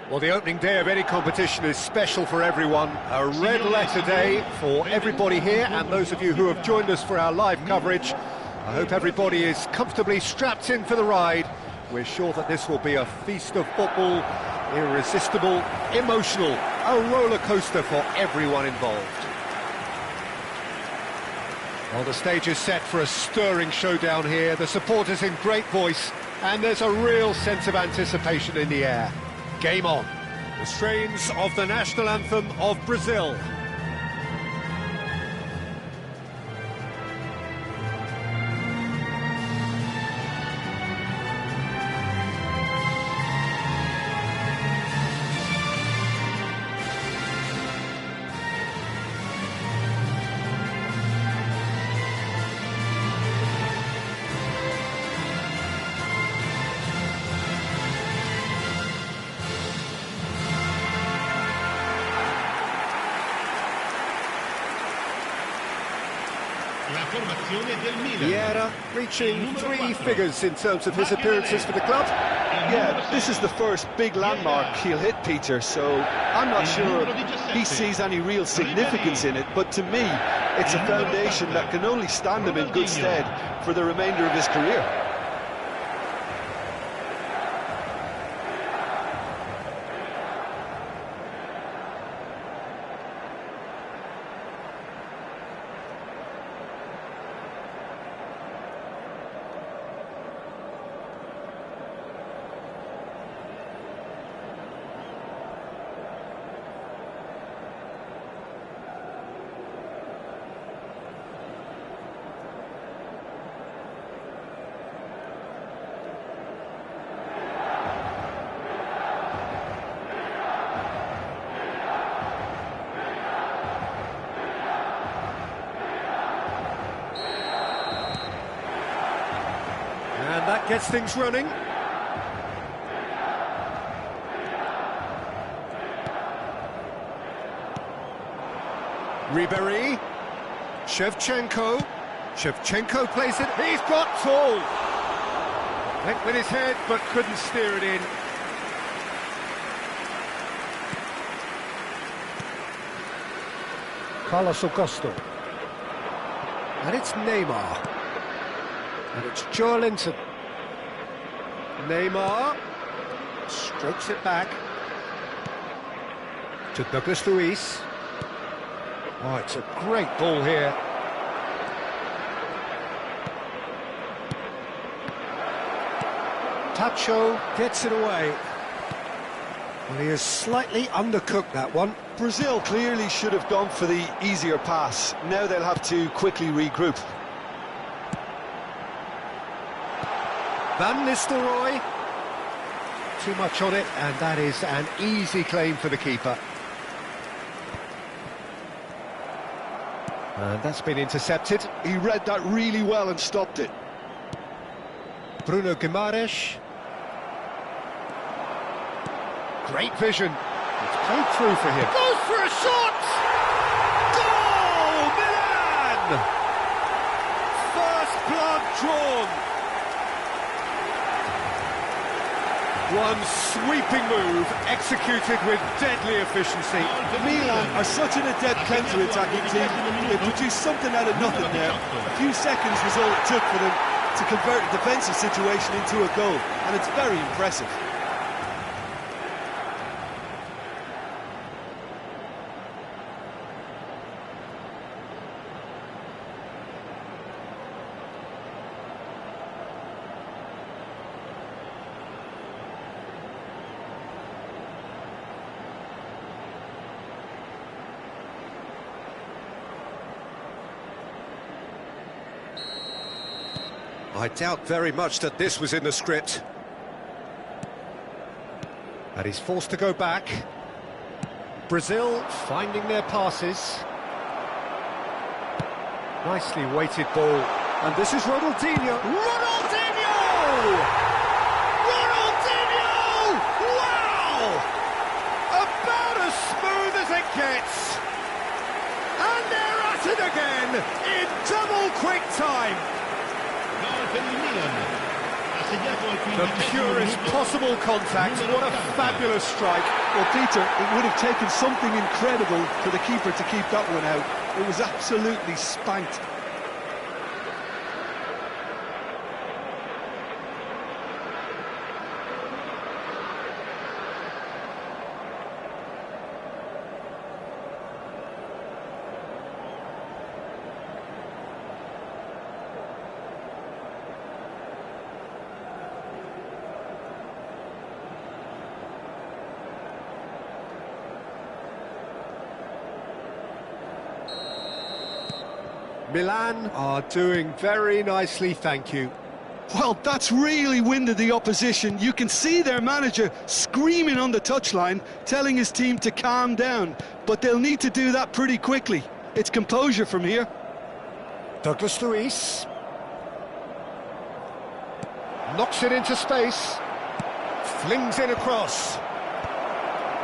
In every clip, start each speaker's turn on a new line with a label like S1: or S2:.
S1: Well, the opening day of any competition is special for everyone. A red letter day for everybody here, and those of you who have joined us for our live coverage. I hope everybody is comfortably strapped in for the ride. We're sure that this will be a feast of football, irresistible, emotional, a roller coaster for everyone involved. Well, the stage is set for a stirring showdown here. The supporters in great voice, and there's a real sense of anticipation in the air. Game on. The strains of the national anthem of Brazil. Vieira reaching three figures in terms of his appearances for the club.
S2: Yeah, this is the first big landmark he'll hit, Peter, so I'm not sure he sees any real significance in it, but to me, it's a foundation that can only stand him in good stead for the remainder of his career.
S1: And that gets things running. Ribéry. Shevchenko. Shevchenko plays it. He's got tall. Went with his head, but couldn't steer it in. Carlos Augusto. And it's Neymar. And it's Joelinton. Neymar strokes it back to Douglas Luiz. Oh, it's a great ball here. Tacho gets it away. Well, he has slightly undercooked that one.
S2: Brazil clearly should have gone for the easier pass. Now they'll have to quickly regroup.
S1: Van Nistelrooy. Too much on it, and that is an easy claim for the keeper. And that's been intercepted.
S2: He read that really well and stopped it.
S1: Bruno Guimaraes. Great vision. It's played through for him. Goes for a shot! Goal! Milan! First blood drawn. One sweeping move, executed with deadly efficiency.
S2: Milan are such an adept counter-attacking team. They produced something out of nothing there. A few seconds was all it took for them to convert a defensive situation into a goal, and it's very impressive.
S1: I doubt very much that this was in the script. And he's forced to go back. Brazil finding their passes. Nicely weighted ball. And this is Ronaldinho. Ronaldinho! Ronaldinho! Wow! About as smooth as it gets. And they're at it again in double quick time. The purest possible contact. What a fabulous strike.
S2: Well, Peter, it would have taken something incredible for the keeper to keep that one out. It was absolutely spanked.
S1: Milan are doing very nicely, thank you.
S2: Well, that's really winded the opposition. You can see their manager screaming on the touchline, telling his team to calm down. But they'll need to do that pretty quickly. It's composure from here.
S1: Douglas Luiz. Knocks it into space. Flings it across.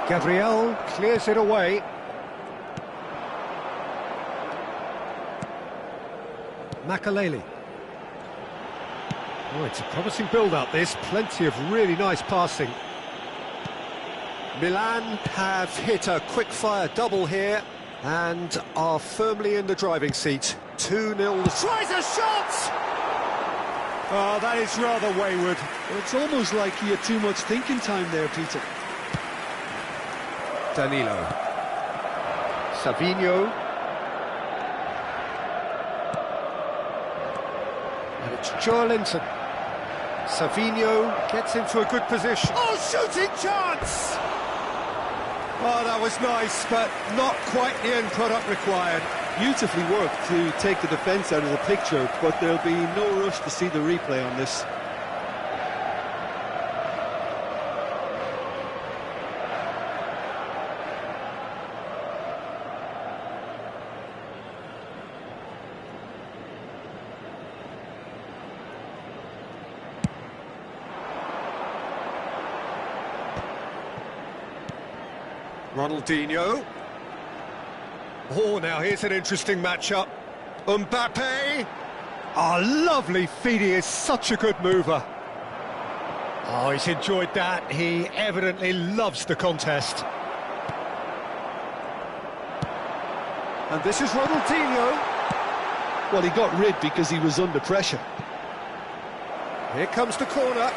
S1: Gabriel clears it away. Makaleli. Oh, it's a promising build-up, this. Plenty of really nice passing. Milan have hit a quick-fire double here and are firmly in the driving seat. 2-0. Tries a shot! Oh, that is rather wayward.
S2: Well, it's almost like he had too much thinking time there, Peter.
S1: Danilo. Savinho. And it's Joelinton. Savinho gets into a good position. Oh, shooting chance! Oh, that was nice, but not quite the end product required.
S2: Beautifully worked to take the defence out of the picture, but there'll be no rush to see the replay on this.
S1: Ronaldinho. Oh, now here's an interesting matchup. Mbappe. Oh, lovely feed. He is such a good mover. Oh, he's enjoyed that. He evidently loves the contest. And this is Ronaldinho.
S2: Well, he got rid because he was under pressure.
S1: Here comes the corner.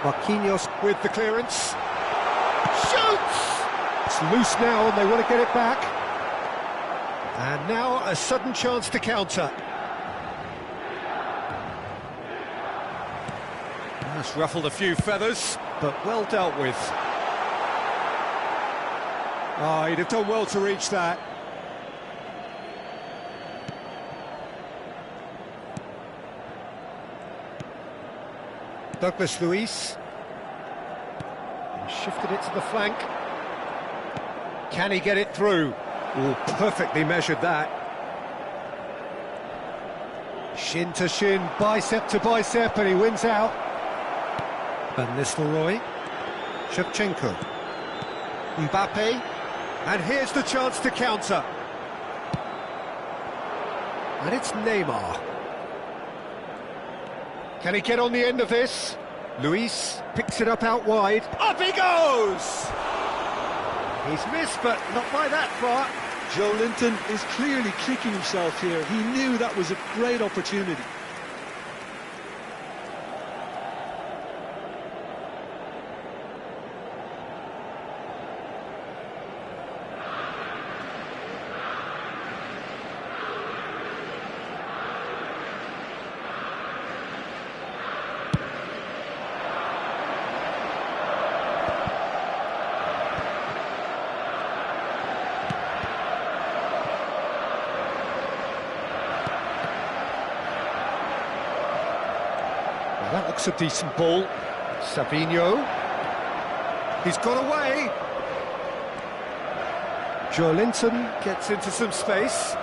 S1: Marquinhos with the clearance. Shoots! It's loose now and they want to get it back. And now a sudden chance to counter. That's ruffled a few feathers, but well dealt with. Oh, he'd have done well to reach that. Douglas Luiz. He shifted it to the flank. Can he get it through? Oh, perfectly measured that. Shin to shin, bicep to bicep, and he wins out. Van Nistelrooy. Shevchenko. Mbappe. And here's the chance to counter. And it's Neymar. Can he get on the end of this? Luis picks it up out wide. Up he goes! He's missed, but not by that far.
S2: Joelinton is clearly kicking himself here. He knew that was a great opportunity.
S1: That looks a decent ball. Savinho. He's got away. Joelinton gets into some space.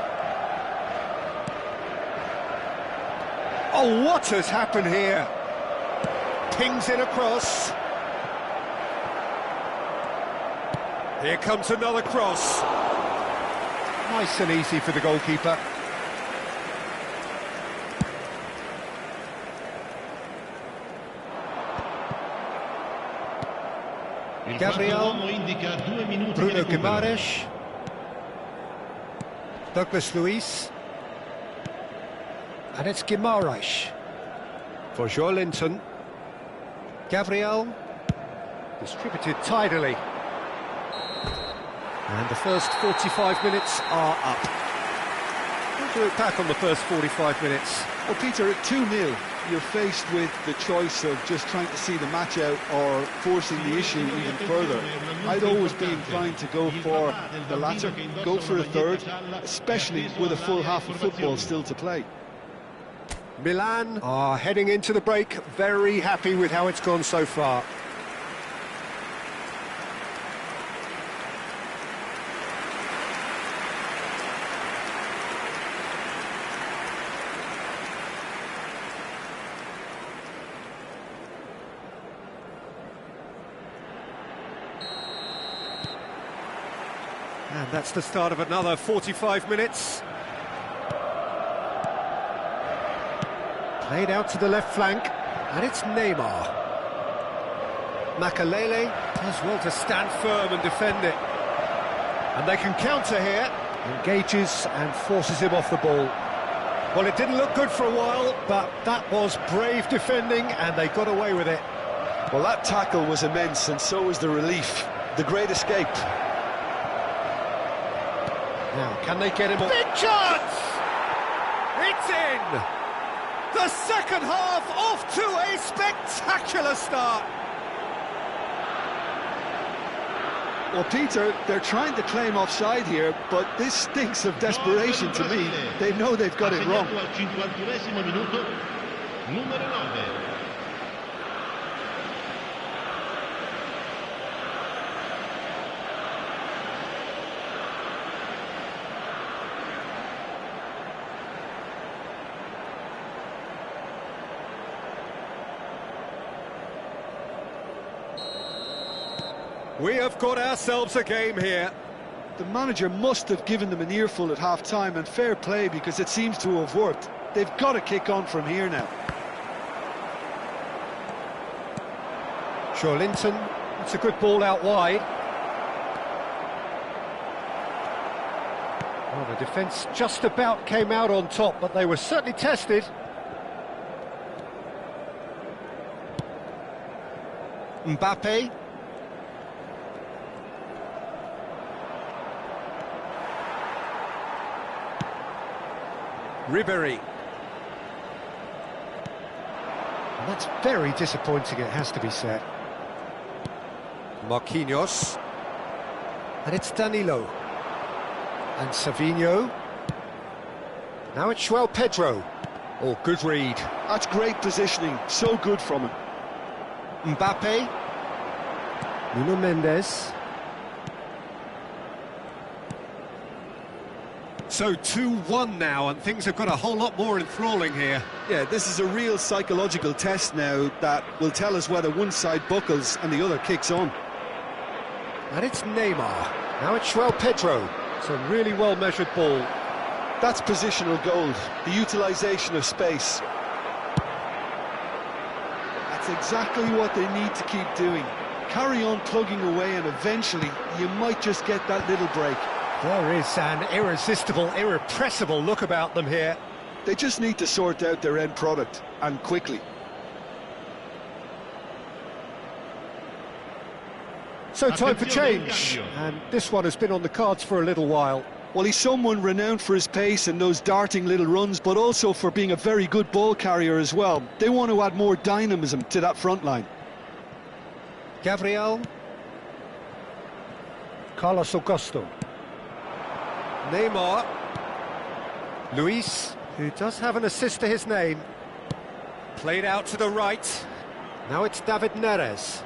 S1: Oh, what has happened here? Pings in across. Here comes another cross. Nice and easy for the goalkeeper. Gabriel, Bruno Guimaraes, Douglas Luiz, and it's Guimaraes for Joelinton. Gabriel, distributed tidily. And the first 45 minutes are up. We'll do it back on the first 45 minutes.
S2: Well, Peter, at 2-0, you're faced with the choice of just trying to see the match out or forcing the issue even further. I'd always be inclined to go for the latter, go for a third, especially with a full half of football still to play.
S1: Milan are heading into the break, very happy with how it's gone so far. And that's the start of another 45 minutes. Played out to the left flank, and it's Neymar. Makalele does well to stand firm and defend it. And they can counter here. Engages and forces him off the ball. Well, it didn't look good for a while, but that was brave defending, and they got away with it.
S2: Well, that tackle was immense, and so was the relief. The great escape.
S1: Now, can they get him off? Big chance! It's in! The second half off to a spectacular start.
S2: Well, Peter, they're trying to claim offside here, but this stinks of desperation to me. They know they've got it wrong.
S1: We have got ourselves a game here.
S2: The manager must have given them an earful at half-time, and fair play, because it seems to have worked. They've got to kick on from here now.
S1: Joelinton, it's a good ball out wide. Well, the defence just about came out on top, but they were certainly tested. Mbappe. Ribéry. And that's very disappointing, it has to be said. Marquinhos. And it's Danilo. And Savinho. Now it's João Pedro. Oh, good read.
S2: That's great positioning, so good from him.
S1: Mbappe. Nuno Mendes. So 2-1 now, and things have got a whole lot more enthralling here.
S2: Yeah, this is a real psychological test now that will tell us whether one side buckles and the other kicks on.
S1: And it's Neymar. Now it's João Pedro. It's a really well-measured ball.
S2: That's positional gold, the utilisation of space. That's exactly what they need to keep doing. Carry on plugging away, and eventually you might just get that little break.
S1: There is an irresistible, irrepressible look about them here.
S2: They just need to sort out their end product, and quickly.
S1: So time for change, and this one has been on the cards for a little while.
S2: Well, he's someone renowned for his pace and those darting little runs, but also for being a very good ball carrier as well. They want to add more dynamism to that front line.
S1: Gabriel. Carlos Augusto. Neymar. Luis, who does have an assist to his name. Played out to the right. Now it's David Neres.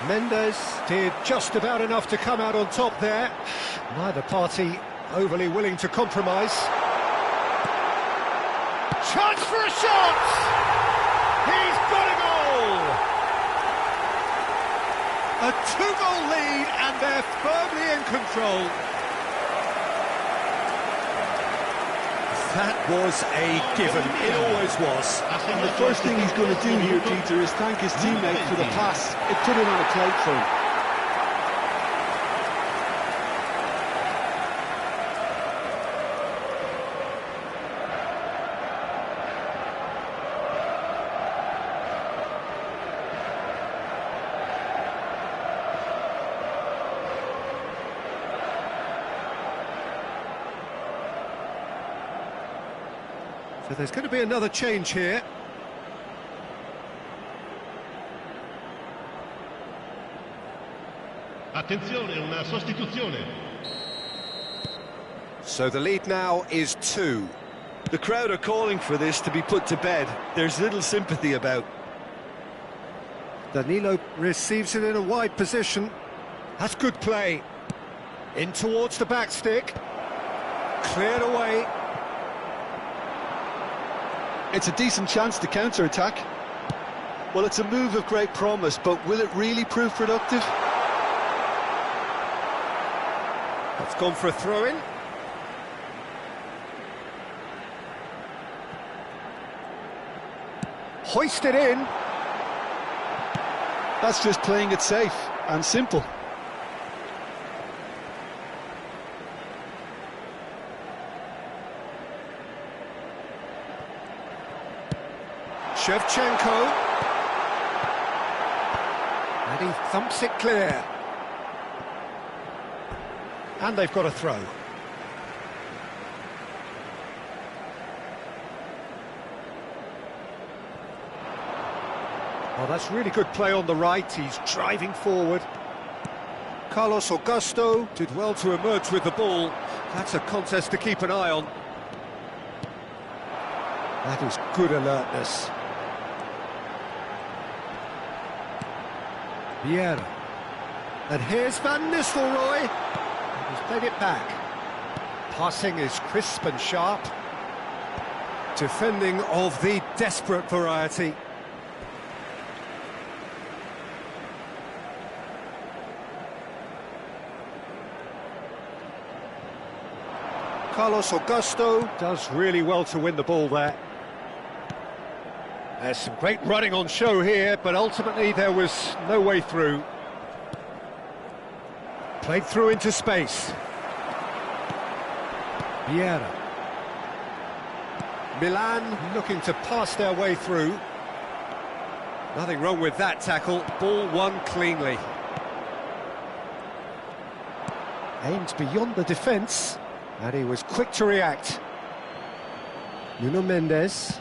S1: Mendes did just about enough to come out on top there. Neither party overly willing to compromise. a shot! He's got a goal! A two-goal lead, and they're firmly in control. That was a given, it always was.
S2: And the first thing he's going to do here, Peter, is thank his teammate for the pass. It put it on a plate for him.
S1: So there's going to be another change here.
S3: Attenzione, una sostituzione.
S1: So the lead now is 2.
S2: The crowd are calling for this to be put to bed. There's little sympathy about.
S1: Danilo receives it in a wide position. That's good play. In towards the back stick. Cleared away.
S2: It's a decent chance to counter-attack. Well, it's a move of great promise, but will it really prove productive?
S1: That's gone for a throw-in. Hoisted in.
S2: That's just playing it safe and simple.
S1: Shevchenko. And he thumps it clear. And they've got a throw. Oh, that's really good play on the right. He's driving forward. Carlos Augusto did well to emerge with the ball. That's a contest to keep an eye on. That is good alertness. Vieira. And here's Van Nistelrooy. He's played it back. Passing is crisp and sharp. Defending of the desperate variety. Carlos Augusto does really well to win the ball there. There's some great running on show here, but ultimately there was no way through. Played through into space. Vieira. Milan looking to pass their way through. Nothing wrong with that tackle. Ball won cleanly. Aimed beyond the defence, and he was quick to react. Nuno Mendes.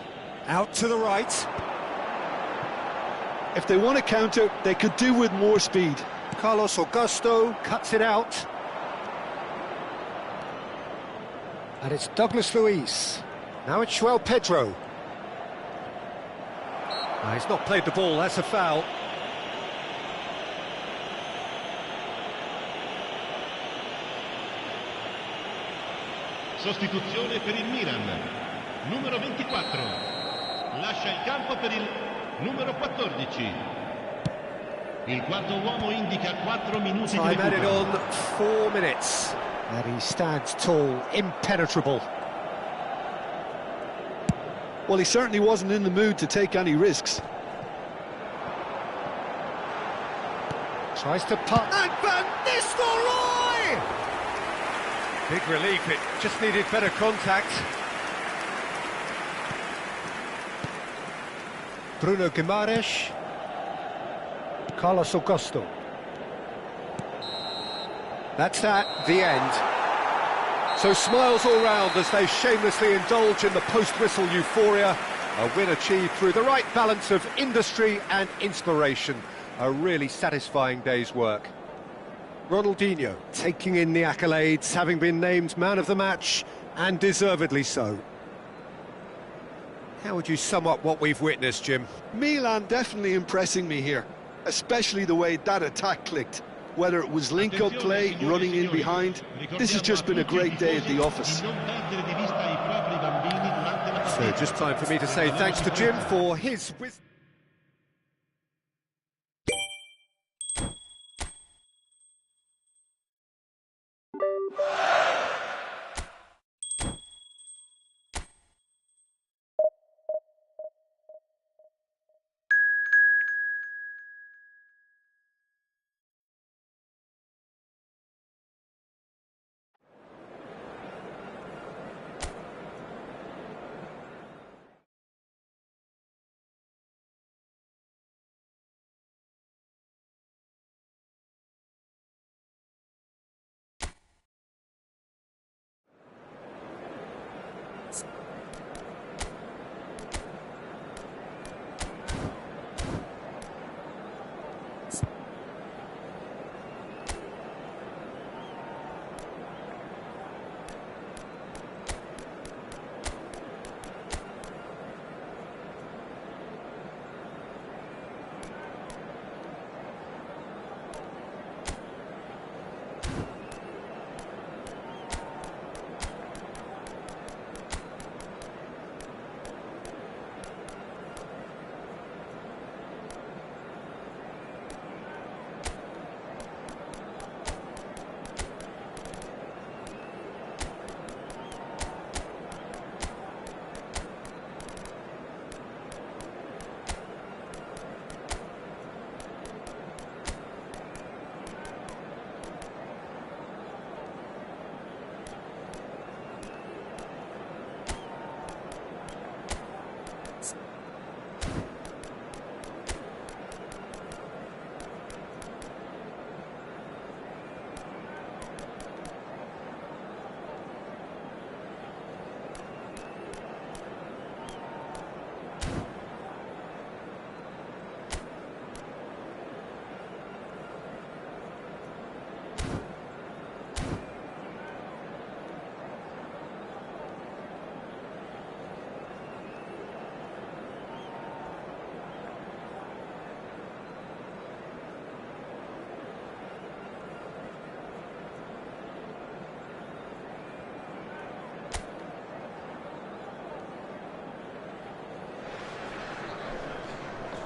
S1: Out to the right.
S2: If they want to counter, they could do with more speed.
S1: Carlos Augusto cuts it out. And it's Douglas Luiz. Now it's João Pedro. No, he's not played the ball, that's a foul.
S3: Sostituzione per il Milan. Numero 24. Lascia il campo per il numero 14. Il quarto uomo indica 4 minuti di
S1: Time added
S3: recupero.
S1: on 4 minutes. And he stands tall, impenetrable.
S2: Well, he certainly wasn't in the mood to take any risks.
S1: Tries to putt. And Van Nistelrooy! Big relief, it just needed better contact. Bruno Guimaraes. Carlos Augusto. That's at the end. So smiles all round as they shamelessly indulge in the post-whistle euphoria. A win achieved through the right balance of industry and inspiration. A really satisfying day's work. Ronaldinho taking in the accolades, having been named man of the match, and deservedly so. How would you sum up what we've witnessed, Jim?
S2: Milan definitely impressing me here, especially the way that attack clicked. Whether it was link-up play, running in behind, this has just been a great day at the office.
S3: Non perdere di vista i propri bambini durante della
S1: So
S3: partita.
S1: just time for me to say thanks to Jim for his wisdom.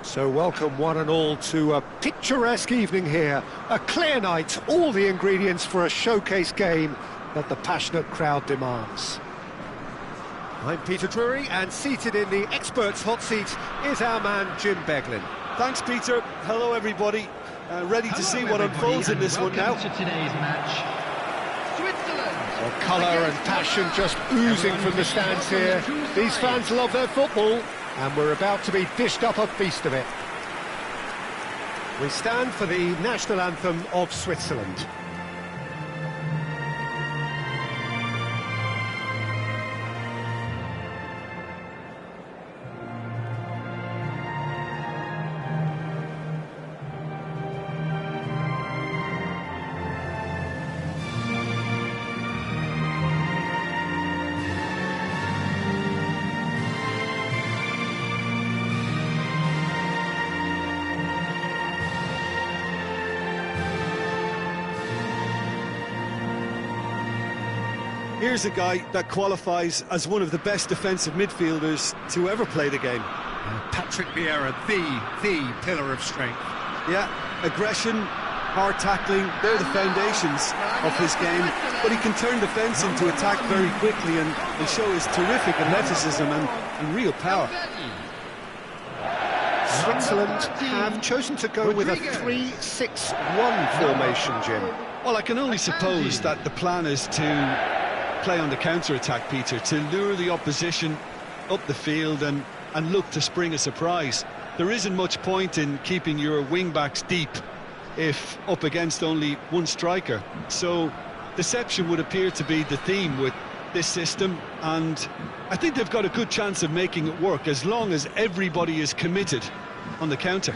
S1: So welcome one and all to a picturesque evening here, a clear night, all the ingredients for a showcase game that the passionate crowd demands. I'm Peter Drury, and seated in the experts' hot seat is our man Jim Beglin.
S2: Thanks, Peter. Hello, everybody. Ready to see what unfolds in this one now.
S3: To today's match. Switzerland.
S1: Well, colour and passion just oozing from the stands here. These fans love their football, and we're about to be dished up a feast of it. We stand for the national anthem of Switzerland.
S2: Here's a guy that qualifies as one of the best defensive midfielders to ever play the game.
S1: Patrick Vieira, the pillar of strength.
S2: Yeah, aggression, hard tackling, they're the foundations of his game, but he can turn defence into attack very quickly and show his terrific athleticism and real power.
S1: Switzerland have chosen to go with a 3-6-1 formation, Jim.
S2: Well, I can only suppose that the plan is to play on the counter-attack, Peter, to lure the opposition up the field and look to spring a surprise. There isn't much point in keeping your wing-backs deep if up against only one striker. So deception would appear to be the theme with this system, and I think they've got a good chance of making it work as long as everybody is committed on the counter.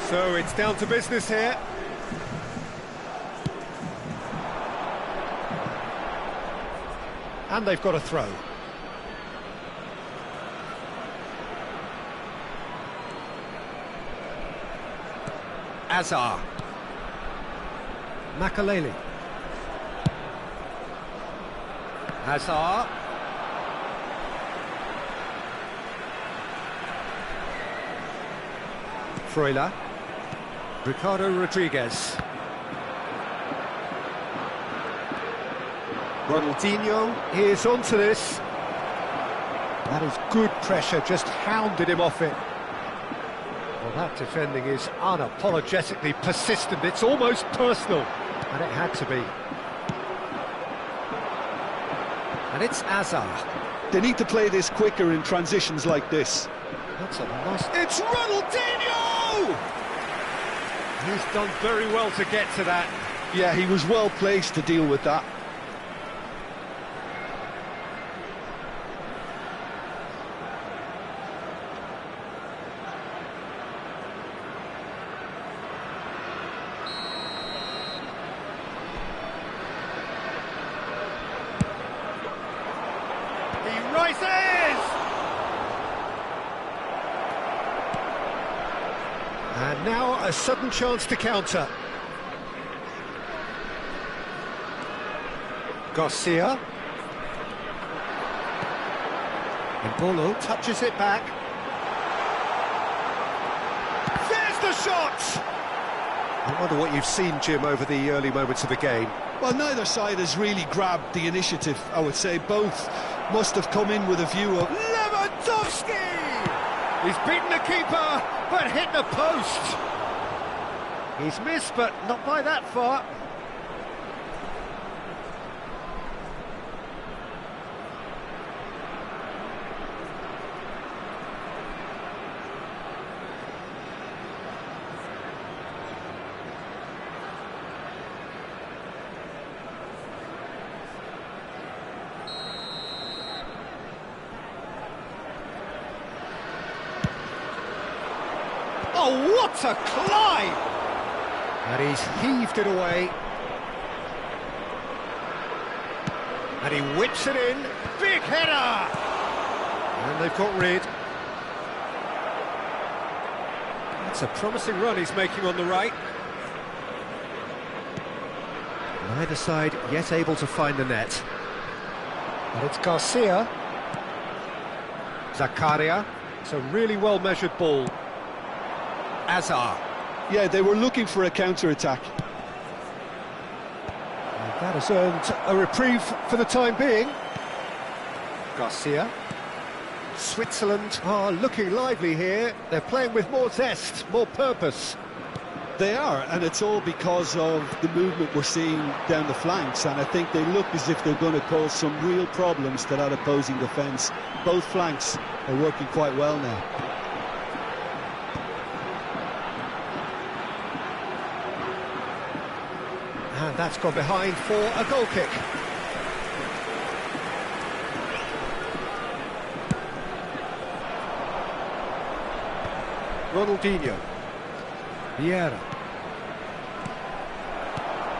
S1: So it's down to business here. And they've got a throw. Azar. Makaleli. Azar. Freuler. Ricardo Rodriguez. Ronaldinho is onto this. That is good pressure, just hounded him off it. Well, that defending is unapologetically persistent. It's almost personal, and it had to be. And it's Azar.
S2: They need to play this quicker in transitions like this.
S1: That's a nice... It's Ronaldinho! He's done very well to get to that.
S2: Yeah, he was well placed to deal with that.
S1: He rises! And now a sudden chance to counter. Garcia. And Bolo touches it back. There's the shot! I wonder what you've seen, Jim, over the early moments of the game.
S2: Well, neither side has really grabbed the initiative, I would say. Both must have come in with a view of...
S1: Lewandowski! He's beaten the keeper, but hit the post. He's missed, but not by that far. Oh, what a climb! And he's heaved it away. And he whips it in. Big header! And they've got rid. That's a promising run he's making on the right. Neither side yet able to find the net. But it's Garcia. Zakaria. It's a really well-measured ball. Azar.
S2: Yeah, they were looking for a counter-attack.
S1: That has earned a reprieve for the time being. Garcia. Switzerland are looking lively here. They're playing with more zest, more purpose.
S2: They are, and it's all because of the movement we're seeing down the flanks, and I think they look as if they're going to cause some real problems to that opposing defence. Both flanks are working quite well now.
S1: And that's gone behind for a goal kick. Ronaldinho. Vieira.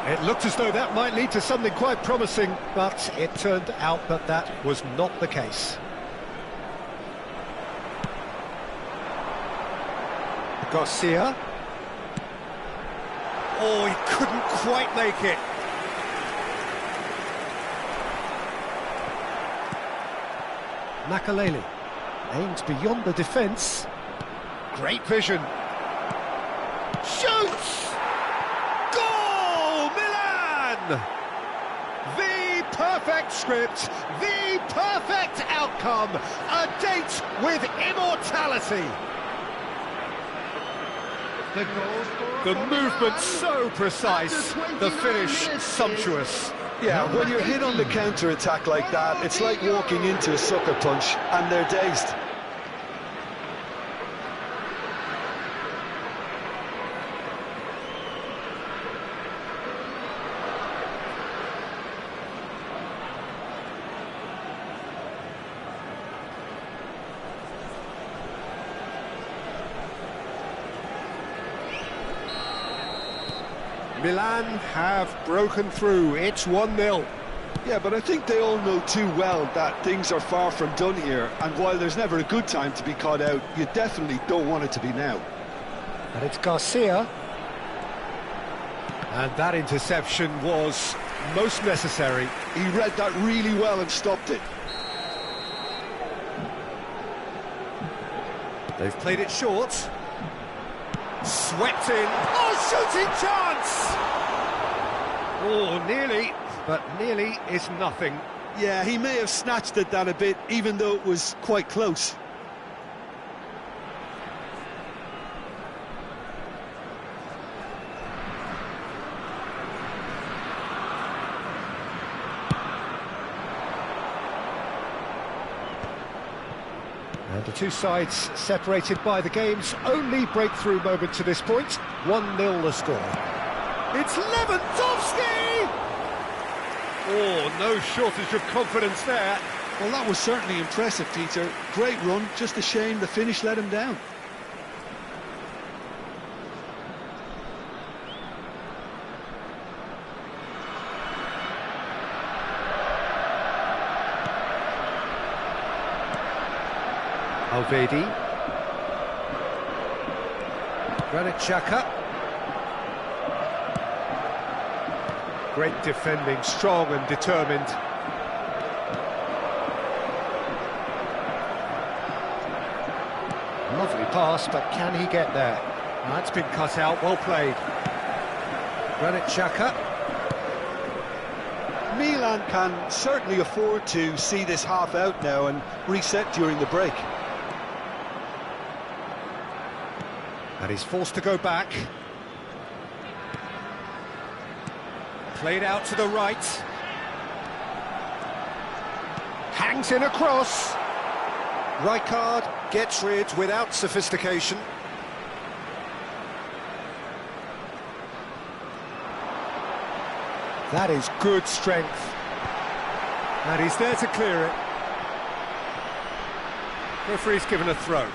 S1: It looked as though that might lead to something quite promising, but it turned out that that was not the case. Garcia. Oh, he couldn't quite make it. Makaleli aims beyond the defence. Great vision. Shoots! Goal! Milan! The perfect script, the perfect outcome, a date with immortality. The movement so precise, the finish sumptuous.
S2: Yeah, when you're hit on the counter-attack like that, it's like walking into a sucker punch, and they're dazed.
S1: Milan have broken through. It's 1-0.
S2: Yeah, but I think they all know too well that things are far from done here, and while there's never a good time to be caught out, you definitely don't want it to be now.
S1: And it's Garcia. And that interception was most necessary.
S2: He read that really well and stopped it.
S1: They've played it short. Swept in. Oh, shooting chance! Oh, nearly, but nearly is nothing.
S2: Yeah, he may have snatched at that a bit, even though it was quite close.
S1: And the two sides separated by the game's only breakthrough moment to this point. 1-0 the score. It's Lewandowski! Oh, no shortage of confidence there.
S2: Well, that was certainly impressive, Peter. Great run, just a shame the finish let him down.
S1: Alvedi. Granit Xhaka. Great defending, strong and determined. Lovely pass, but can he get there? That's been cut out, well played. Granit Xhaka.
S2: Milan can certainly afford to see this half out now and reset during the break.
S1: And he's forced to go back. Played out to the right. Hangs in across. Rijkaard gets rid without sophistication. That is good strength. And he's there to clear it. Referee's given a throw.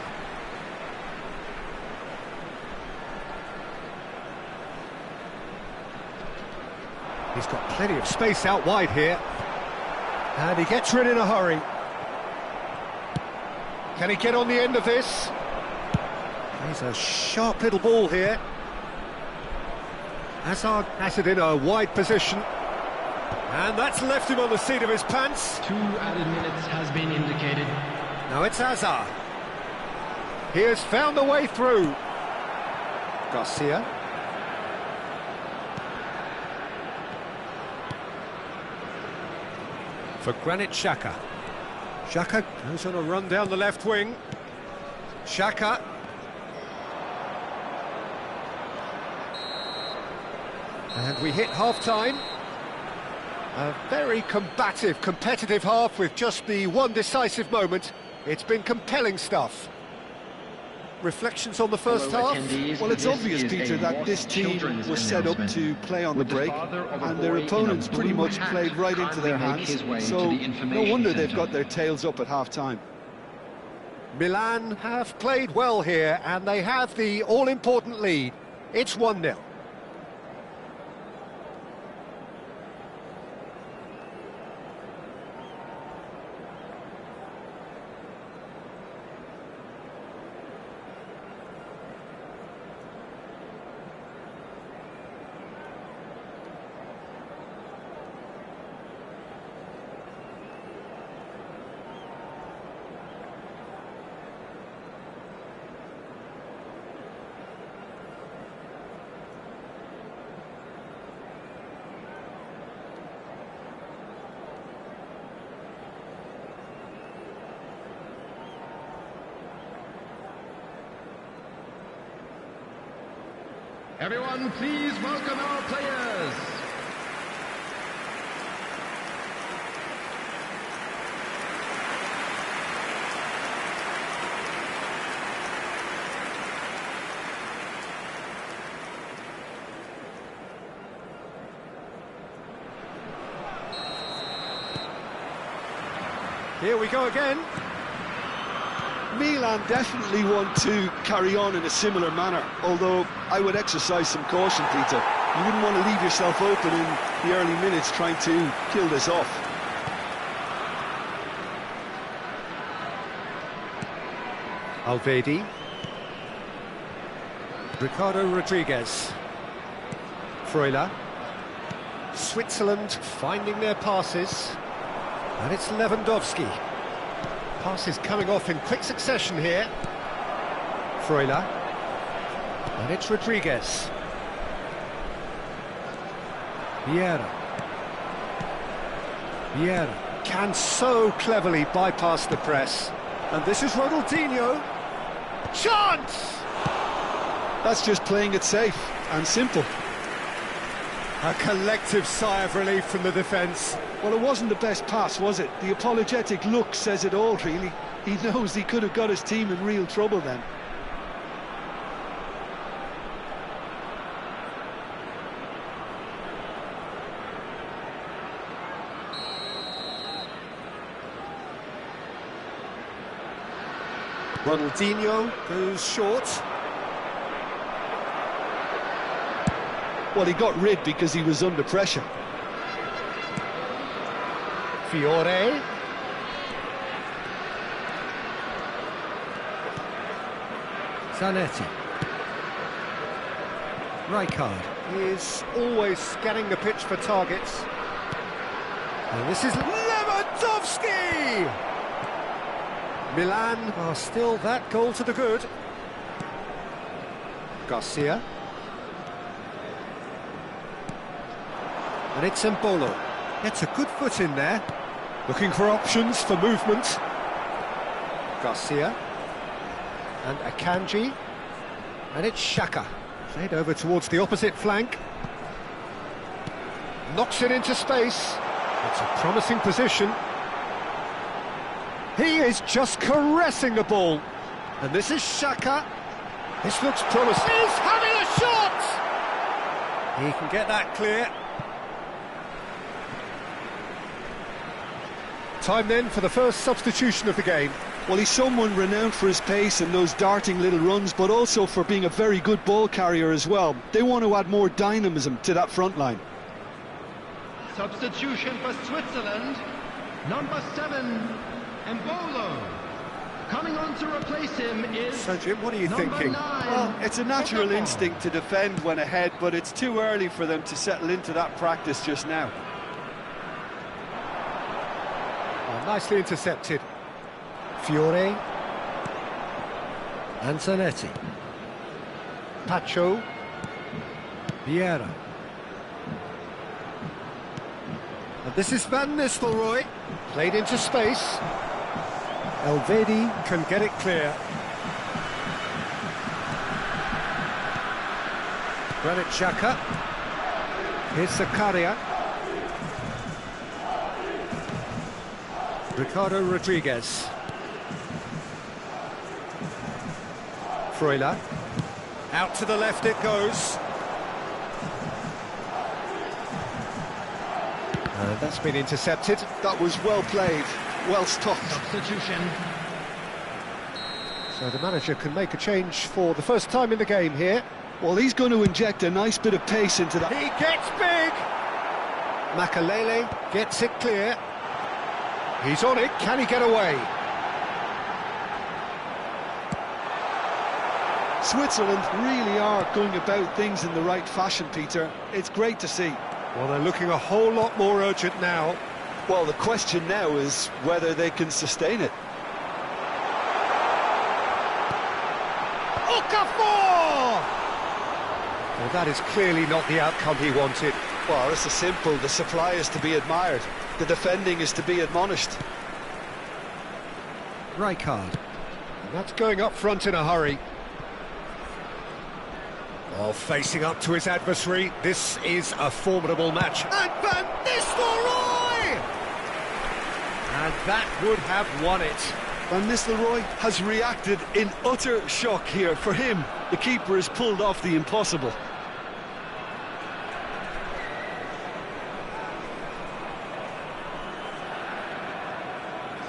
S1: He's got plenty of space out wide here. And he gets rid in a hurry. Can he get on the end of this? He's a sharp little ball here. Hazard has it in a wide position. And that's left him on the seat of his pants.
S4: 2 added minutes has been indicated.
S1: Now it's Hazard. He has found the way through. Garcia. For Granit Xhaka. Xhaka goes on a run down the left wing. Xhaka. And we hit half-time. A very combative, competitive half with just the one decisive moment. It's been compelling stuff. Reflections on the first half?
S2: Well, it's obvious, Peter, that this team was set up to play on the break, and their opponents pretty much played right into their hands, so no wonder they've got their tails up at half-time.
S1: Milan have played well here, and they have the all-important lead. It's 1-0.
S4: Everyone, please welcome our players.
S1: Here we go again.
S2: Milan definitely want to carry on in a similar manner, although I would exercise some caution, Peter. You wouldn't want to leave yourself open in the early minutes trying to kill this off.
S1: Alvedi. Ricardo Rodriguez. Freuler. Switzerland finding their passes. And it's Lewandowski. Passes coming off in quick succession here. Freuler. And it's Rodriguez. Vieira. Vieira can so cleverly bypass the press. And this is Ronaldinho. Chance!
S2: That's just playing it safe and simple.
S1: A collective sigh of relief from the defence.
S2: Well, it wasn't the best pass, was it? The apologetic look says it all, really. He knows he could have got his team in real trouble then.
S1: Ronaldinho goes short.
S2: Well, he got rid because he was under pressure.
S1: Fiore. Zanetti. Rijkaard is always scanning the pitch for targets. And this is Lewandowski! Milan are still that goal to the good. Garcia. And it's Embolo. Gets a good foot in there. Looking for options for movement. Garcia. And Akanji. And it's Xhaka. Played over towards the opposite flank. Knocks it into space. It's a promising position. He is just caressing the ball. And this is Xhaka. This looks promising. He's having a shot! He can get that clear. Time then for the first substitution of the game.
S2: Well, he's someone renowned for his pace and those darting little runs, but also for being a very good ball carrier as well. They want to add more dynamism to that front line.
S4: Substitution for Switzerland, number 7, Embolo. Coming on to replace him is...
S1: So, Jim, what are you thinking?
S4: 9,
S2: Well, it's a natural
S4: Efootball.
S2: instinct to defend when ahead, but it's too early for them to settle into that practice just now.
S1: Oh, nicely intercepted. Fiore. And Zanetti. Pacho. Vieira. And this is Van Nistelrooy. Played into space. Elvedi can get it clear. Granit Xhaka. Here's Zakaria. Ricardo Rodriguez. Freuler. Out to the left it goes. That's been intercepted.
S2: That was well played, well stopped.
S4: Substitution.
S1: So the manager can make a change for the first time in the game here.
S2: Well, he's going to inject a nice bit of pace into that.
S1: He gets big! Makalele gets it clear. He's on it, can he get away?
S2: Switzerland really are going about things in the right fashion, Peter. It's great to see.
S1: Well, they're looking a whole lot more urgent now.
S2: Well, the question now is whether they can sustain it.
S1: Okafor! Well, that is clearly not the outcome he wanted.
S2: Well, it's simple. The supply is to be admired. The defending is to be admonished.
S1: Rijkaard. And that's going up front in a hurry. Oh, facing up to his adversary. This is a formidable match. And Van Nistelrooy! And that would have won it.
S2: Van Nistelrooy has reacted in utter shock here. For him, the keeper has pulled off the impossible.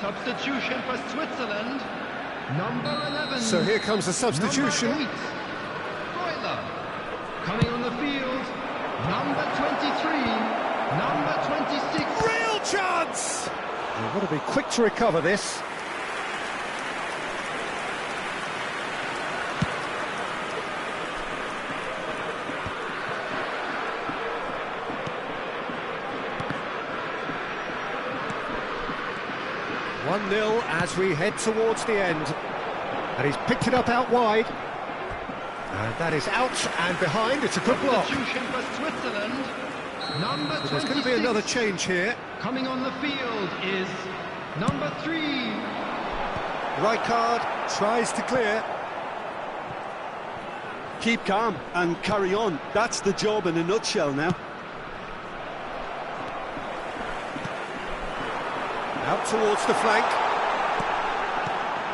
S4: Substitution for Switzerland, number 11.
S1: So here comes the substitution.
S4: Number 8, Freuler. Coming on the field, Number 23. Number 26.
S1: Real chance! They've got to be quick to recover this. One 0 as we head towards the end. And he's picked it up out wide. And that is out and behind. It's a good block.
S4: Substitution for Switzerland. Number 26.
S1: There's going to be another change here.
S4: Coming on the field is number 3.
S1: Rijkaard tries to clear.
S2: Keep calm and carry on. That's the job in a nutshell now.
S1: Out towards the flank.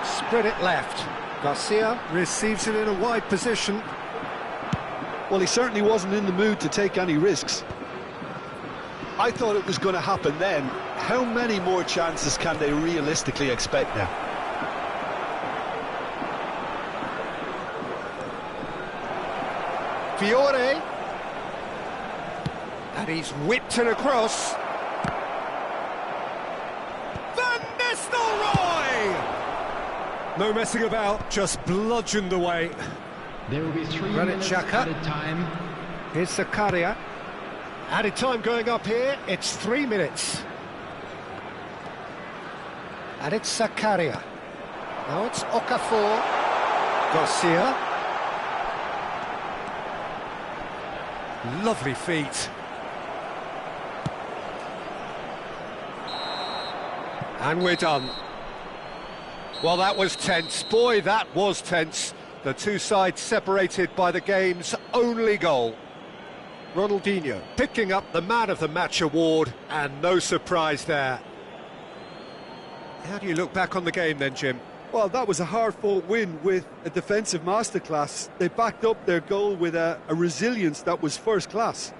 S1: Spread it left. Garcia receives it in a wide position.
S2: Well, he certainly wasn't in the mood to take any risks. I thought it was going to happen then. How many more chances can they realistically expect now?
S1: Fiore. And he's whipped it across. Van Nistelrooy! No messing about, just bludgeoned away.
S4: There will be 3
S1: Granit
S4: minutes
S1: Xhaka.
S4: added time.
S1: Here's Zakaria. Added time going up here, it's 3 minutes. And it's Zakaria. Now it's Okafor. Garcia. Lovely feet. And we're done. Well, that was tense. Boy, that was tense. The two sides separated by the game's only goal. Ronaldinho picking up the Man of the Match award, and no surprise there. How do you look back on the game then, Jim?
S2: Well, that was a hard-fought win with a defensive masterclass. They backed up their goal with a resilience that was first class.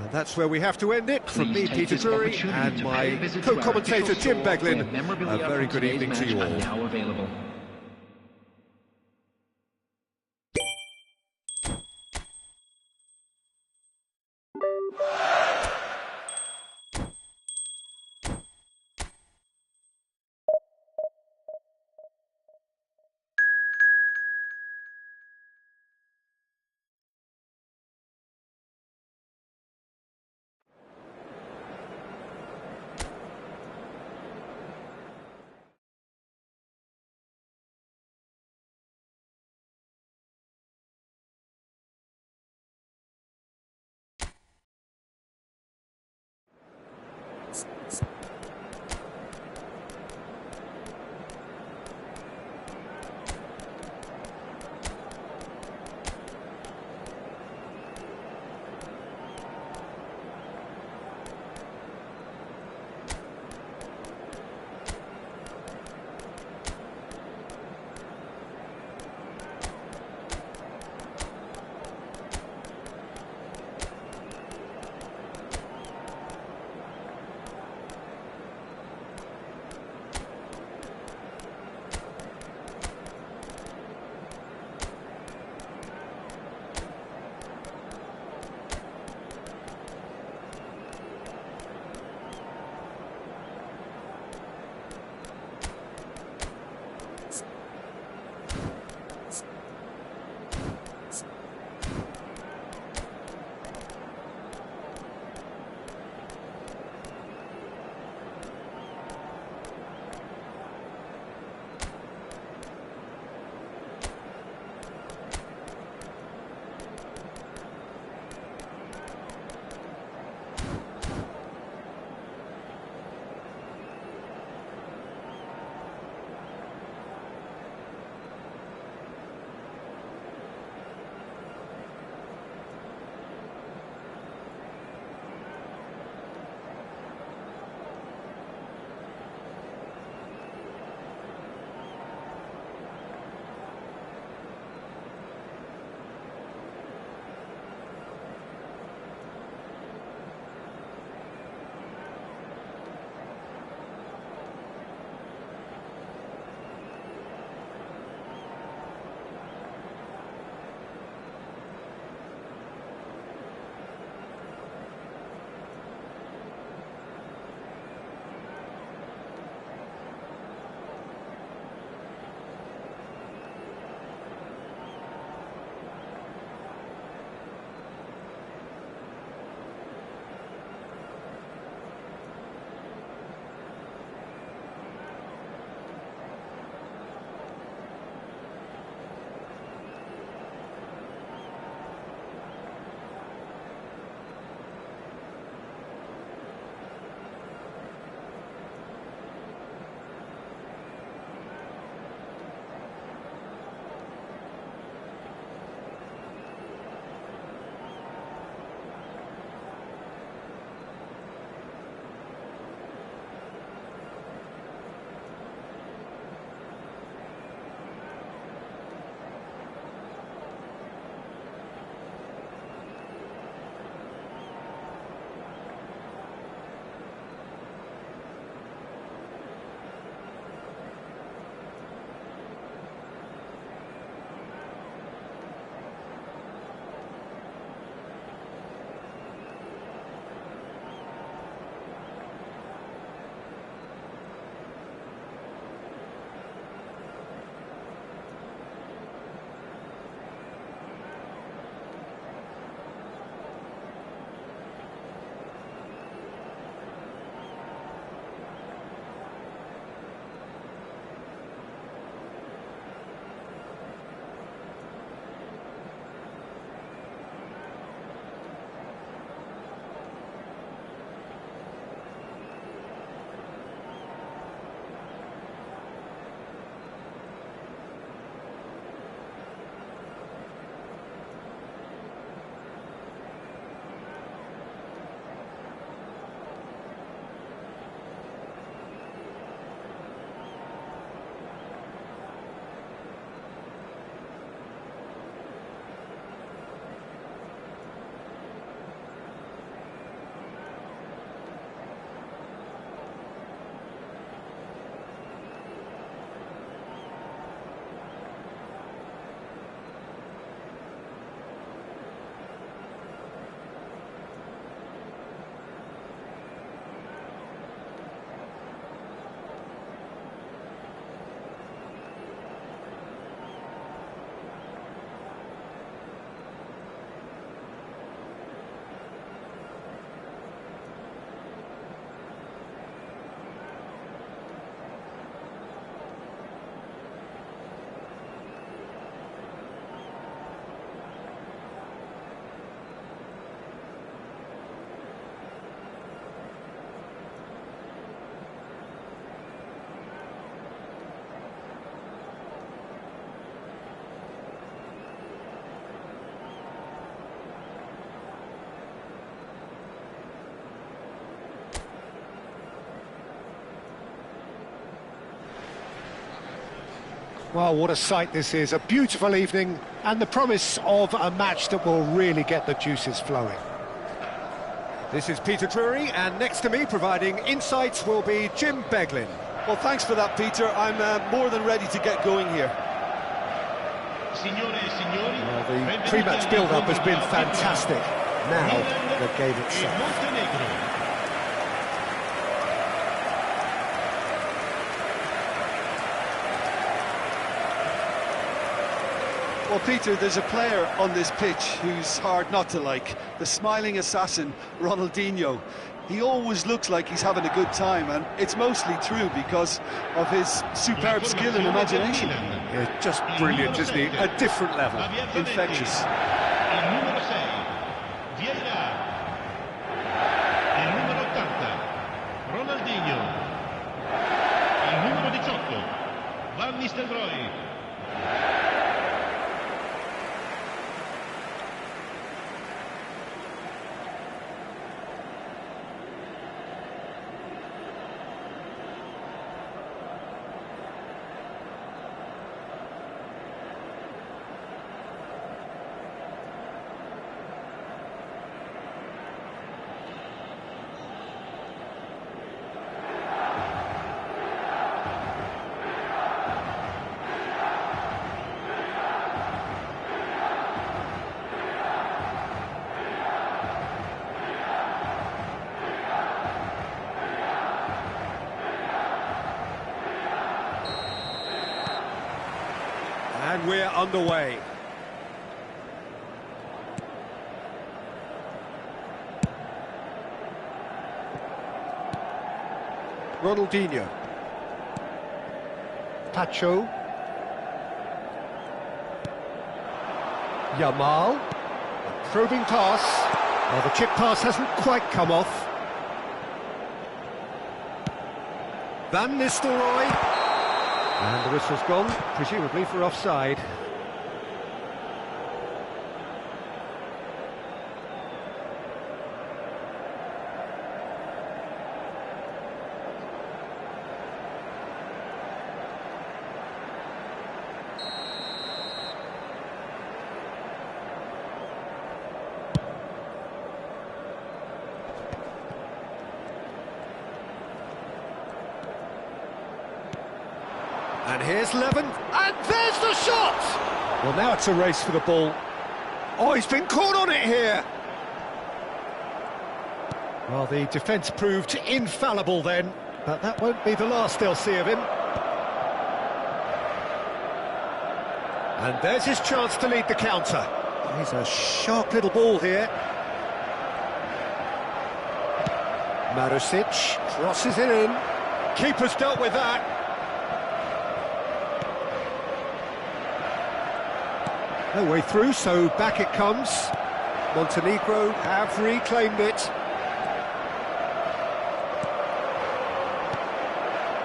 S1: And that's where we have to end it. From me,
S4: Please take
S1: Peter
S4: this
S1: Drury,
S4: opportunity
S1: and
S4: to pay
S1: my
S4: a visit to our
S1: co-commentator
S4: official
S1: Jim
S4: store,
S1: Beglin.
S4: where memorabilia
S1: A very
S4: from
S1: good
S4: today's
S1: evening to you
S4: match
S1: all.
S4: are now available.
S1: Well, what a sight this is, a beautiful evening and the promise of a match that will really get the juices flowing. This is Peter Drury, and next to me providing insights will be Jim Beglin.
S2: Well, thanks for that, Peter. I'm more than ready to get going here.
S1: Well, the pre-match build-up has been fantastic. Now, the game itself.
S2: Well, Peter, there's a player on this pitch who's hard not to like. The smiling assassin, Ronaldinho. He always looks like he's having a good time, and it's mostly true because of his superb skill and imagination.
S1: Yeah, just brilliant, isn't he? A different level.
S2: Infectious.
S3: Il numero 6, Vieira. Il numero 80, Ronaldinho. Il numero 18, Van Nistelrooy.
S1: And we're underway. Ronaldinho. Pacho. Yamal. A probing pass. Well, the chip pass hasn't quite come off. Van Nistelrooy. And the whistle's gone, presumably for offside. And here's Levin, and there's the shot! Well, now it's a race for the ball. Oh, he's been caught on it here! Well, the defence proved infallible then, but that won't be the last they'll see of him. And there's his chance to lead the counter. He's a sharp little ball here. Marusic crosses it in. Keeper's dealt with that. No way through, so back it comes. Montenegro have reclaimed it.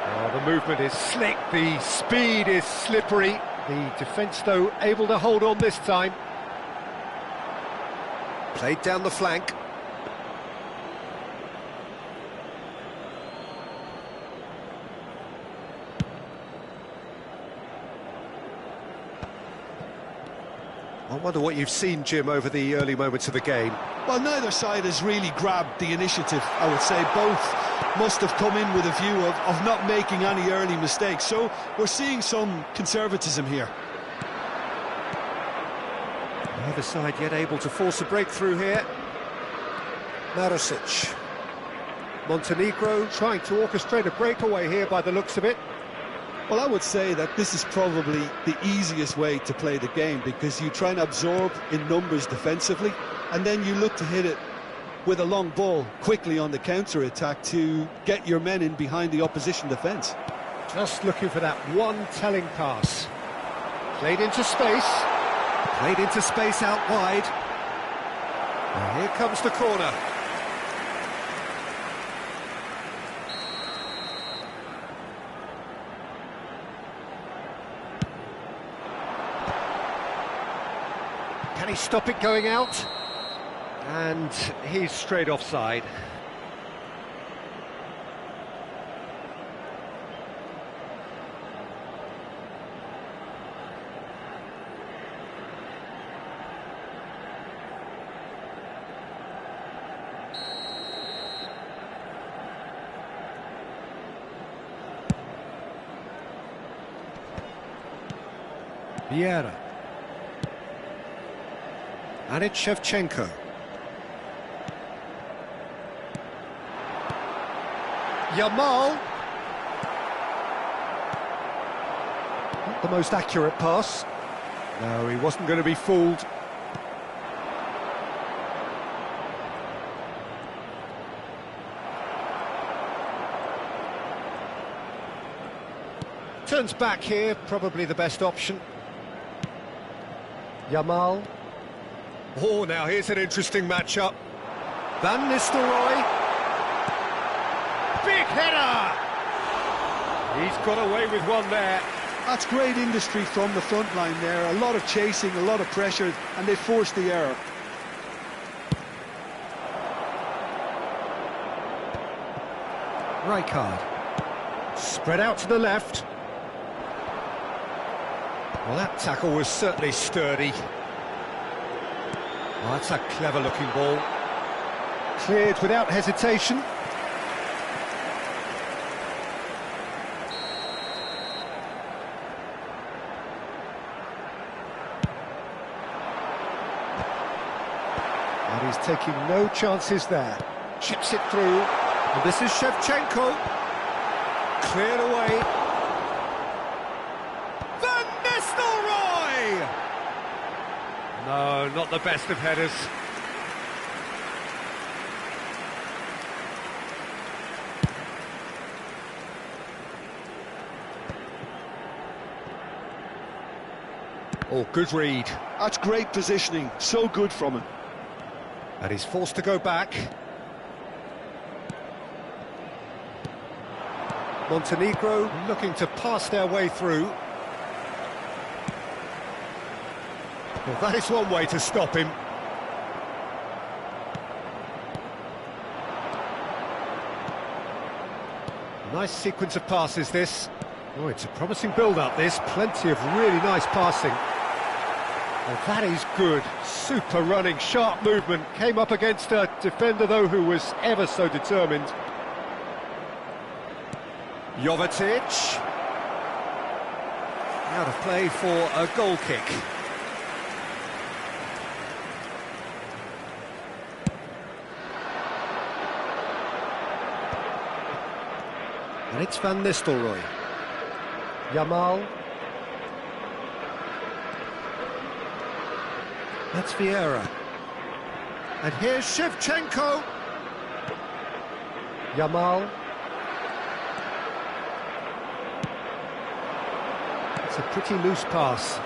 S1: Oh, the movement is slick, the speed is slippery. The defence, though, able to hold on this time. Played down the flank. I wonder what you've seen, Jim, over the early moments of the game.
S2: Well, neither side has really grabbed the initiative, I would say. Both must have come in with a view of not making any early mistakes. So we're seeing some conservatism here.
S1: Neither side yet able to force a breakthrough here. Marusic. Montenegro trying to orchestrate a breakaway here by the looks of it.
S2: Well, I would say that this is probably the easiest way to play the game, because you try and absorb in numbers defensively, and then you look to hit it with a long ball quickly on the counter-attack to get your men in behind the opposition defence.
S1: Just looking for that one telling pass. Played into space. Played into space out wide. And here comes the corner. Can he stop it going out? And he's straight offside. Vieira. And it's Shevchenko. Yamal. Not the most accurate pass. No, he wasn't going to be fooled. Turns back here, probably the best option. Yamal. Oh, now here's an interesting matchup. Van Nistelrooy. Big header! He's got away with one there.
S2: That's great industry from the front line there. A lot of chasing, a lot of pressure, and they forced the error.
S1: Rijkaard. Spread out to the left. Well, that tackle was certainly sturdy. Oh, that's a clever-looking ball. Cleared without hesitation. And he's taking no chances there. Chips it through. And this is Shevchenko. Cleared away. Van Nistelrooy! No, not the best of headers. Oh, good read.
S2: That's great positioning, so good from him.
S1: And he's forced to go back. Montenegro looking to pass their way through. Well, that is one way to stop him. Nice sequence of passes, this. Oh, it's a promising build-up, this. Plenty of really nice passing. Oh, that is good. Super running, sharp movement. Came up against a defender, though, who was ever so determined. Jovetic. Out of play for a goal kick. And it's Van Nistelrooy. Yamal. That's Vieira. And here's Shevchenko. Yamal. It's a pretty loose pass.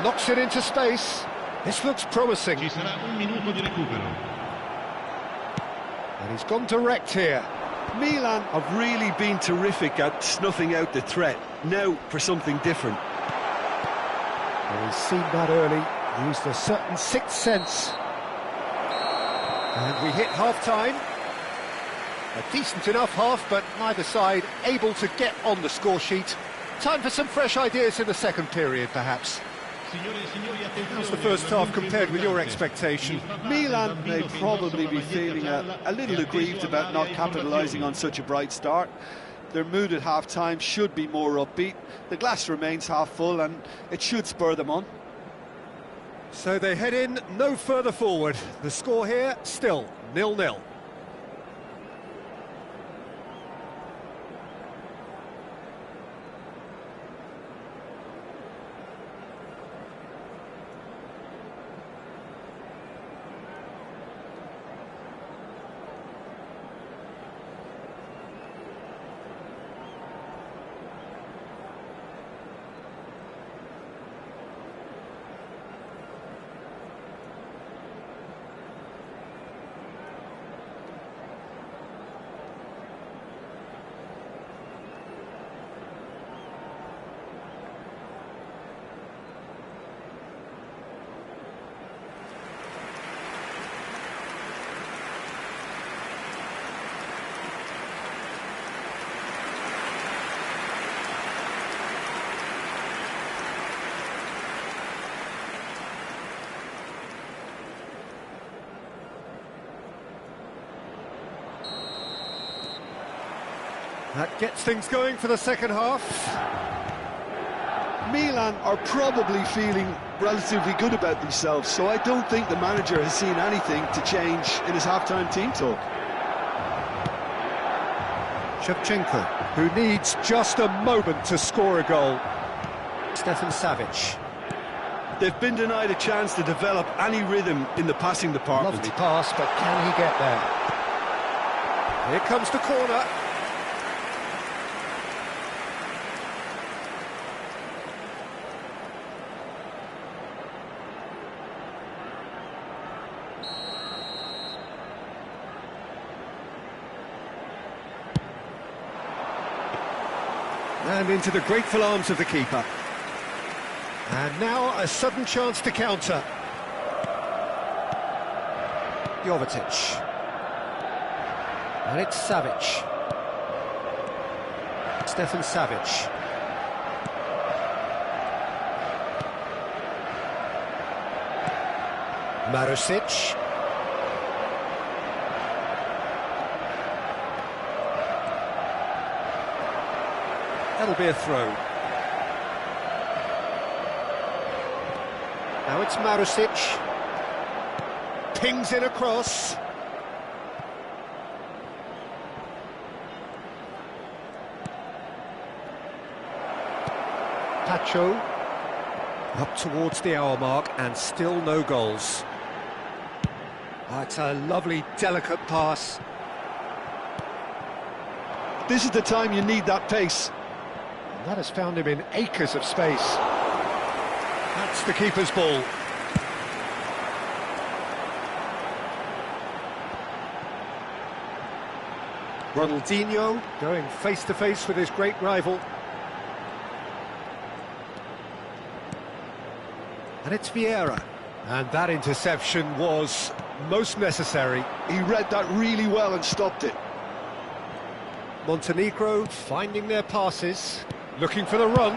S1: Knocks it into space. This looks promising.
S3: Ci sarà un minuto di recupero.
S1: And he's gone direct here.
S2: Milan have really been terrific at snuffing out the threat. Now for something different.
S1: Well, he's seen that early, used a certain sixth sense. And we hit half-time. A decent enough half, but neither side able to get on the score sheet. Time for some fresh ideas in the second period, perhaps. How's the first half compared with your expectation?
S2: Milan may probably be feeling a little aggrieved about not capitalising on such a bright start. Their mood at half-time should be more upbeat. The glass remains half full and it should spur them on.
S1: So they head in no further forward. The score here, still 0-0. That gets things going for the second half.
S2: Milan are probably feeling relatively good about themselves, so I don't think the manager has seen anything to change in his half-time team talk.
S1: Shevchenko, who needs just a moment to score a goal. Stefan Savic.
S2: They've been denied a chance to develop any rhythm in the passing department.
S1: Lovely pass, but can he get there? Here comes the corner. And into the grateful arms of the keeper. And now a sudden chance to counter. Jovetic. And it's Savic. Stefan Savic. Marusic. That'll be a throw. Now it's Marusic. Pings in across. Pacho. Up towards the hour mark and still no goals. Oh, it's a lovely, delicate pass.
S2: This is the time you need that pace.
S1: And that has found him in acres of space. That's the keeper's ball. Ronaldinho going face-to-face with his great rival. And it's Vieira. And that interception was most necessary.
S2: He read that really well and stopped it.
S1: Montenegro finding their passes, looking for the run.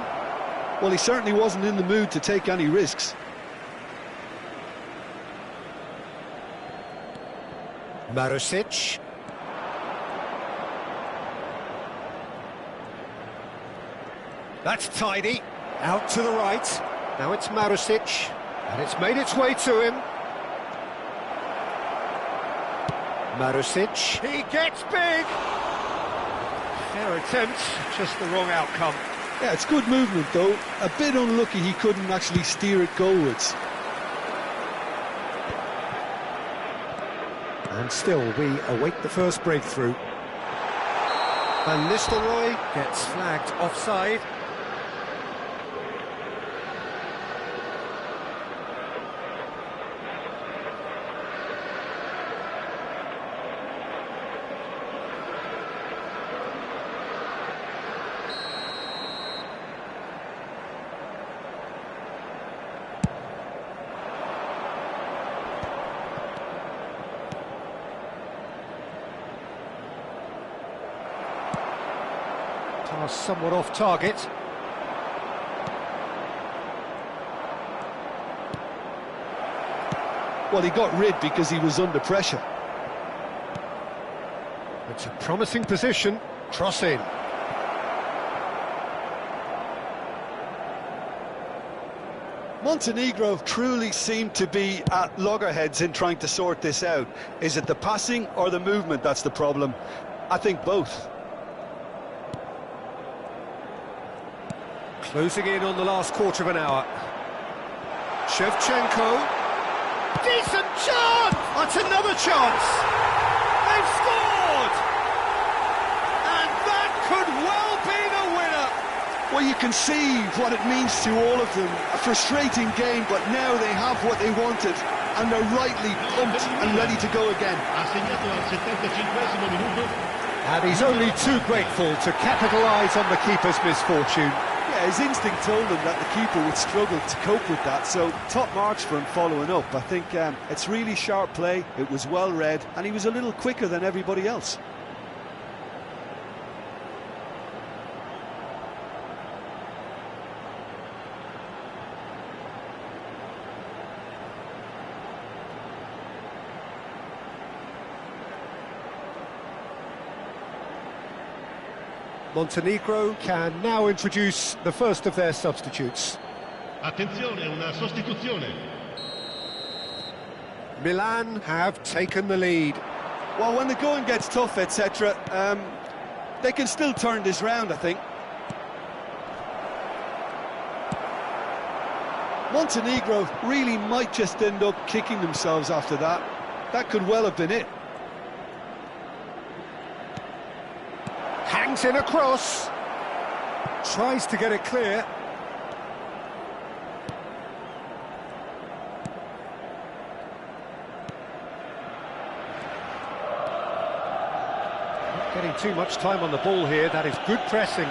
S2: Well, he certainly wasn't in the mood to take any risks.
S1: Marusic. That's tidy. Out to the right. Now it's Marusic. And it's made its way to him. Marusic. He gets big. Fair attempt, just the wrong outcome.
S2: Yeah, it's good movement though. A bit unlucky he couldn't actually steer it goalwards.
S1: And still we await the first breakthrough. Van Nistelrooy gets flagged offside. Pass somewhat off target.
S2: Well, he got rid because he was under pressure.
S1: It's a promising position. Cross in.
S2: Montenegro truly seem to be at loggerheads in trying to sort this out. Is it the passing or the movement that's the problem? I think both.
S1: Closing in on the last quarter of an hour. Shevchenko. Decent chance! That's another chance! They've scored! And that could well be the winner!
S2: Well, you can see what it means to all of them. A frustrating game, but now they have what they wanted. And they're rightly pumped and ready to go again.
S1: And he's only too grateful to capitalise on the keeper's misfortune.
S2: Yeah, his instinct told him that the keeper would struggle to cope with that, so top marks for him following up. I think it's really sharp play, it was well read, and he was a little quicker than everybody else.
S1: Montenegro can now introduce the first of their substitutes.
S3: Attenzione, una sostituzione.
S1: Milan have taken the lead.
S2: Well, when the going gets tough, etc., they can still turn this round, I think. Montenegro really might just end up kicking themselves after that. That could well have been it.
S1: Hangs in a cross. Tries to get it clear. Not getting too much time on the ball here. That is good pressing.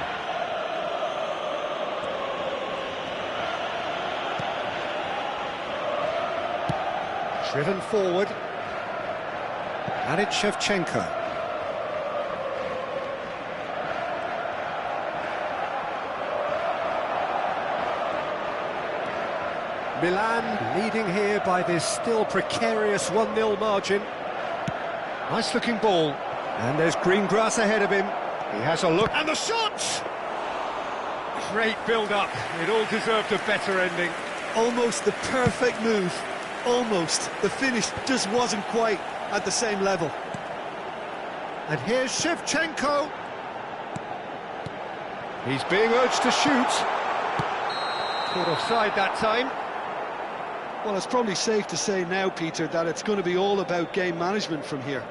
S1: Driven forward. And it's Shevchenko. Milan leading here by this still precarious 1-0 margin. Nice looking ball. And there's green grass ahead of him. He has a look. And the shot! Great build-up. It all deserved a better ending.
S2: Almost the perfect move. Almost. The finish just wasn't quite at the same level.
S1: And here's Shevchenko. He's being urged to shoot. Caught offside that time.
S2: Well, it's probably safe to say now, Peter, that it's going to be all about game management from here.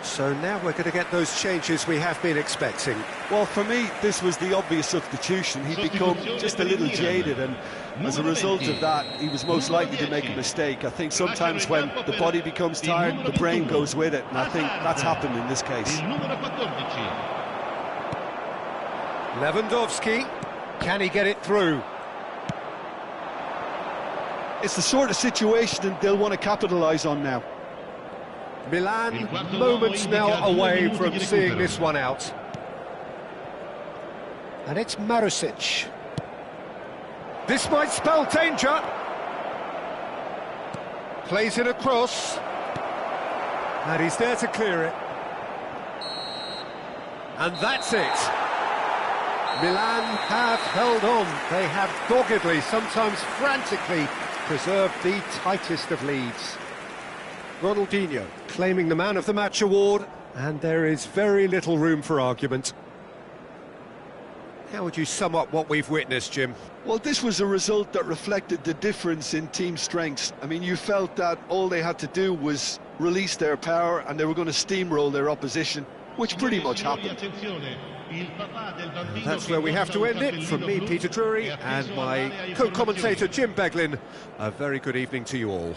S1: So now we're going to get those changes we have been expecting.
S2: Well, for me, this was the obvious substitution. He'd become just a little jaded, and as a result of that, he was most likely to make a mistake. I think sometimes when the body becomes tired, the brain goes with it, and I think that's happened in this case.
S1: Lewandowski, can he get it through?
S2: It's the sort of situation they'll want to capitalise on now.
S1: Milan moments now away from seeing this one out. And it's Marusic. This might spell danger. Plays it across. And he's there to clear it. And that's it. Milan have held on. They have doggedly, sometimes frantically, preserved the tightest of leads. Ronaldinho claiming the Man of the Match award, and there is very little room for argument. How would you sum up what we've witnessed, Jim?
S2: Well, this was a result that reflected the difference in team strengths. I mean, you felt that all they had to do was release their power and they were going to steamroll their opposition, which pretty much happened.
S1: That's where we have to end it. From me, Peter Drury, and my co-commentator, Jim Beglin, a very good evening to you all.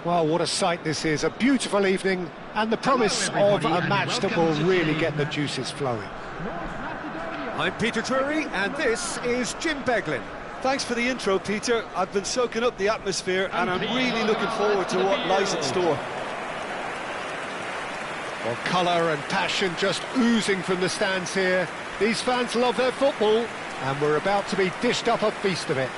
S1: Well, what a sight this is. A beautiful evening and the promise of a match that will really get the juices flowing. I'm Peter Drury and this is Jim Beglin.
S2: Thanks for the intro, Peter. I've been soaking up the atmosphere and I'm really looking forward to what lies in store.
S1: Well, colour and passion just oozing from the stands here. These fans love their football and we're about to be dished up a feast of it.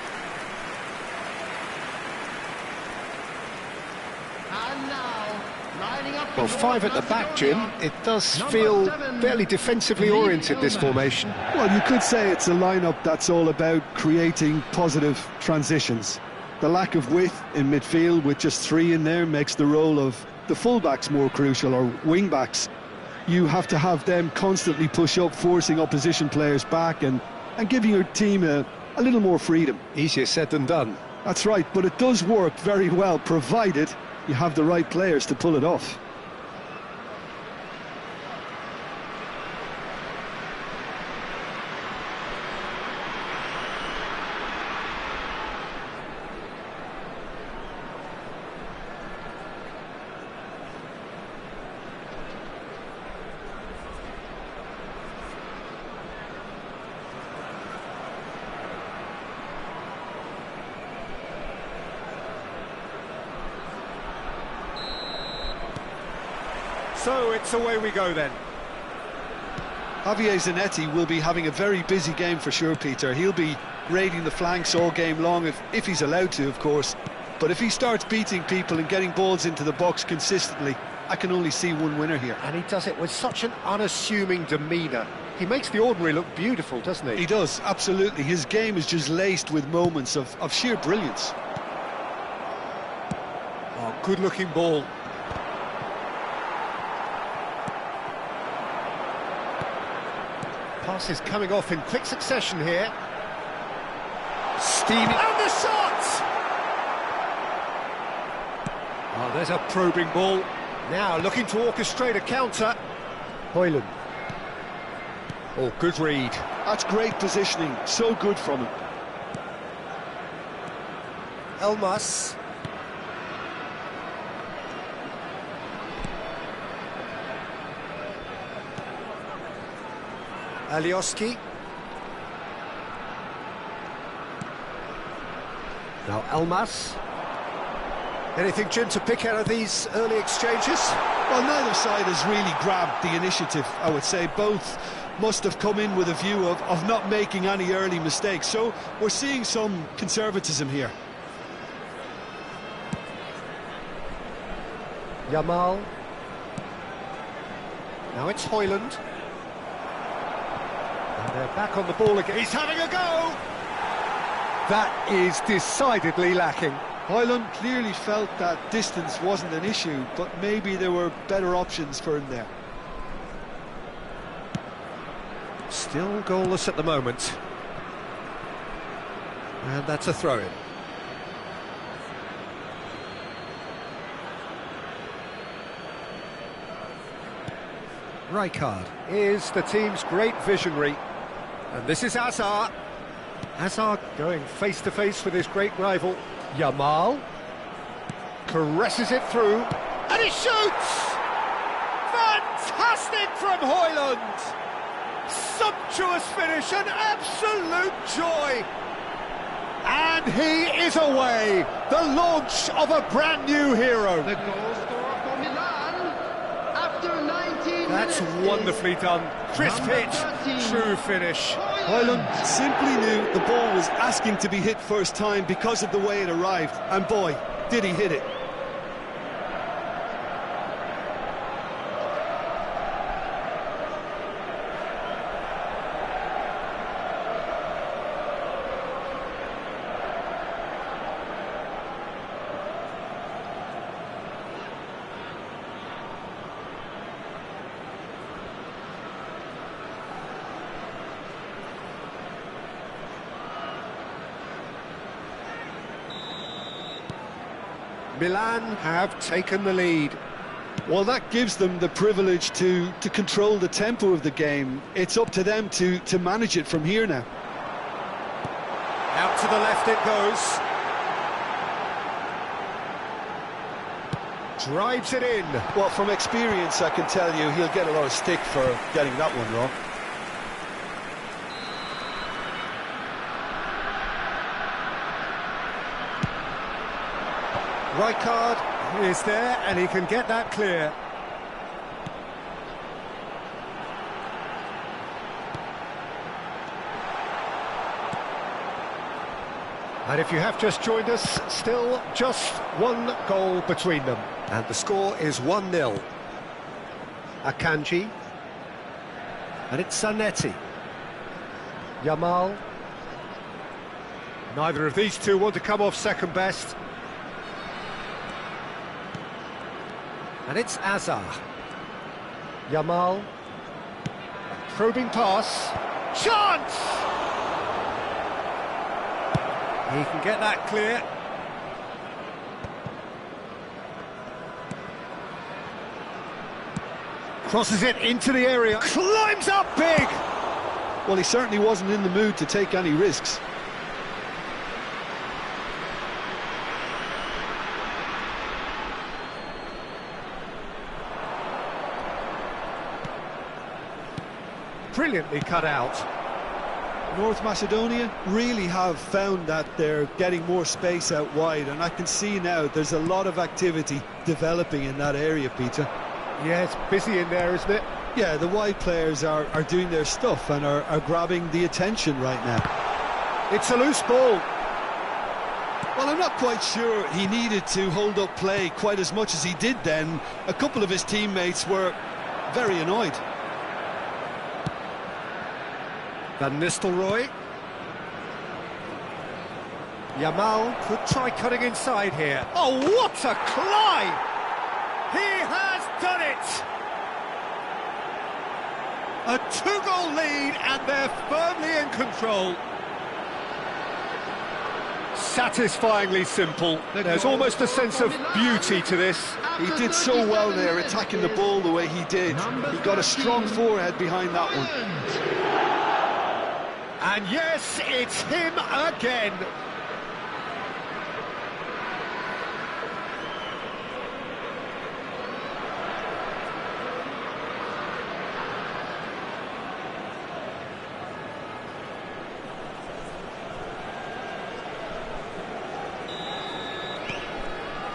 S1: Well, five at the back, Jim. It does feel fairly defensively oriented, this formation.
S2: Well, you could say it's a lineup that's all about creating positive transitions. The lack of width in midfield with just three in there makes the role of the fullbacks more crucial, or wing-backs. You have to have them constantly push up, forcing opposition players back and giving your team a little more freedom.
S1: Easier said than done.
S2: That's right, but it does work very well, provided you have the right players to pull it off.
S1: So it's away we go then.
S2: Javier Zanetti will be having a very busy game for sure, Peter. He'll be raiding the flanks all game long, if he's allowed to, of course. But if he starts beating people and getting balls into the box consistently, I can only see one winner here.
S1: And he does it with such an unassuming demeanour. He makes the ordinary look beautiful, doesn't he?
S2: He does, absolutely. His game is just laced with moments of sheer brilliance.
S1: Oh, good-looking ball. Pass is coming off in quick succession here. Steaming. And the shot! Oh, there's a probing ball. Now looking to orchestrate a counter. Højlund. Oh, good read.
S2: That's great positioning. So good from him.
S1: Elmas. Alioski. Now Elmas. Anything, Jim, to pick out of these early exchanges?
S2: Well, neither side has really grabbed the initiative, I would say. Both must have come in with a view of not making any early mistakes. So we're seeing some conservatism here.
S1: Yamal. Now it's Højlund. And they're back on the ball again. He's having a go! That is decidedly lacking.
S2: Højlund clearly felt that distance wasn't an issue, but maybe there were better options for him there.
S1: Still goalless at the moment. And that's a throw-in. Rijkaard is the team's great visionary. And this is Hazard. Hazard going face-to-face with his great rival. Yamal caresses it through, and he shoots! Fantastic from Højlund! Sumptuous finish, an absolute joy! And he is away! The launch of a brand new hero!
S4: The goal scorer for Milan after 19
S1: That's
S4: minutes.
S1: wonderfully done. Crisp hit, true finish.
S2: Højlund simply knew the ball was asking to be hit first time because of the way it arrived, and boy, did he hit it.
S1: Milan have taken the lead.
S2: Well, that gives them the privilege to control the tempo of the game. It's up to them to manage it from here now.
S1: Out to the left it goes. drives it in.
S2: Well, from experience, I can tell you he'll get a lot of stick for getting that one wrong.
S1: Rijkaard is there, and he can get that clear. And if you have just joined us, still just one goal between them. And the score is 1-0. Akanji. And it's Zanetti. Yamal. Neither of these two want to come off second best. And it's Azar. Yamal. Probing pass. Chance! He can get that clear. Crosses it into the area. Climbs up big!
S2: Well, he certainly wasn't in the mood to take any risks.
S1: Brilliantly cut out.
S2: North Macedonia really have found that they're getting more space out wide, and I can see now there's a lot of activity developing in that area, Peter.
S1: Yeah, it's busy in there, isn't it?
S2: Yeah, the wide players are doing their stuff and are grabbing the attention right now.
S1: It's a loose ball.
S2: Well, I'm not quite sure he needed to hold up play quite as much as he did then. A couple of his teammates were very annoyed.
S1: Van Nistelrooy. Yamal could try cutting inside here. Oh, what a climb! He has done it! A two-goal lead, and they're firmly in control. Satisfyingly simple. There's almost a sense of beauty to this.
S2: He did so well there, attacking the ball the way he did. He got a strong forehead behind that one.
S1: And yes, it's him again.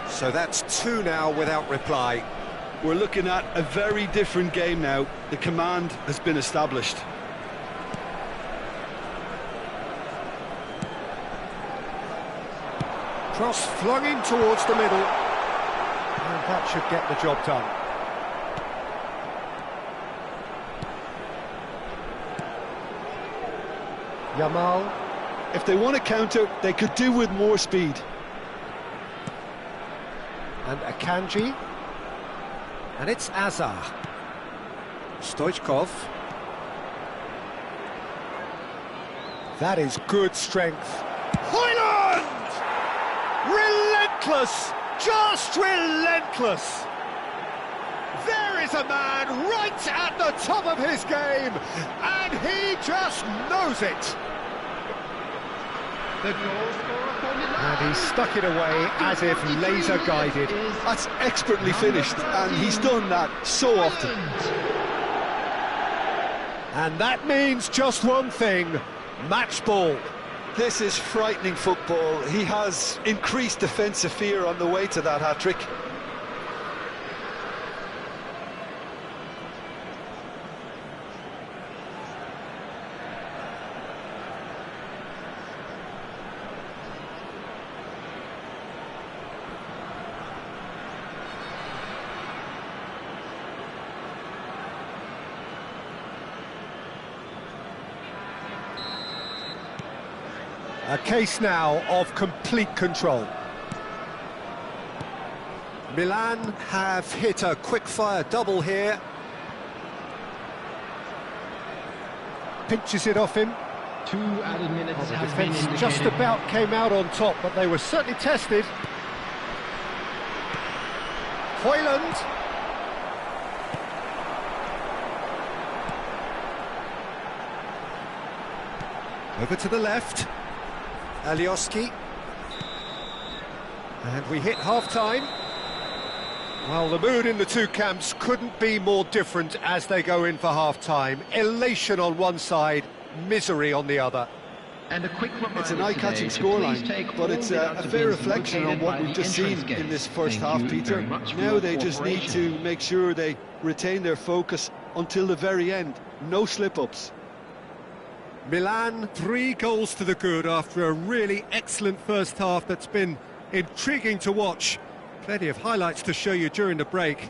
S1: So that's two now without reply.
S2: We're looking at a very different game now. The command has been established.
S1: Cross flung in towards the middle. And that should get the job done. Yamal.
S2: If they want to counter, they could do with more speed.
S1: And Akanji. And it's Azar. Stoichkov. That is good strength. Hoyland! Relentless! Just relentless! There is a man right at the top of his game, and he just knows it. And he stuck it away as if laser guided.
S2: That's expertly finished, and he's done that so often.
S1: And that means just one thing, match ball.
S2: This is frightening football. He has increased defensive fear on the way to that hat-trick.
S1: A case now of complete control. Milan have hit a quick-fire double here. Pinches it off him.
S4: 2 added minutes
S1: The
S4: has been
S1: defence
S4: indicated.
S1: just about came out on top, but they were certainly tested. Hoyland. Over to the left. Alioski. And we hit half-time. Well, the mood in the two camps couldn't be more different as they go in for half-time. Elation on one side, misery on the other.
S4: And a quick reminder,
S2: It's an eye-catching scoreline, but it's a fair reflection on what we've just seen in this first half, Peter. Now they just need to make sure they retain their focus until the very end. No slip-ups.
S1: Milan, 3 goals to the good after a really excellent first half that's been intriguing to watch. Plenty of highlights to show you during the break.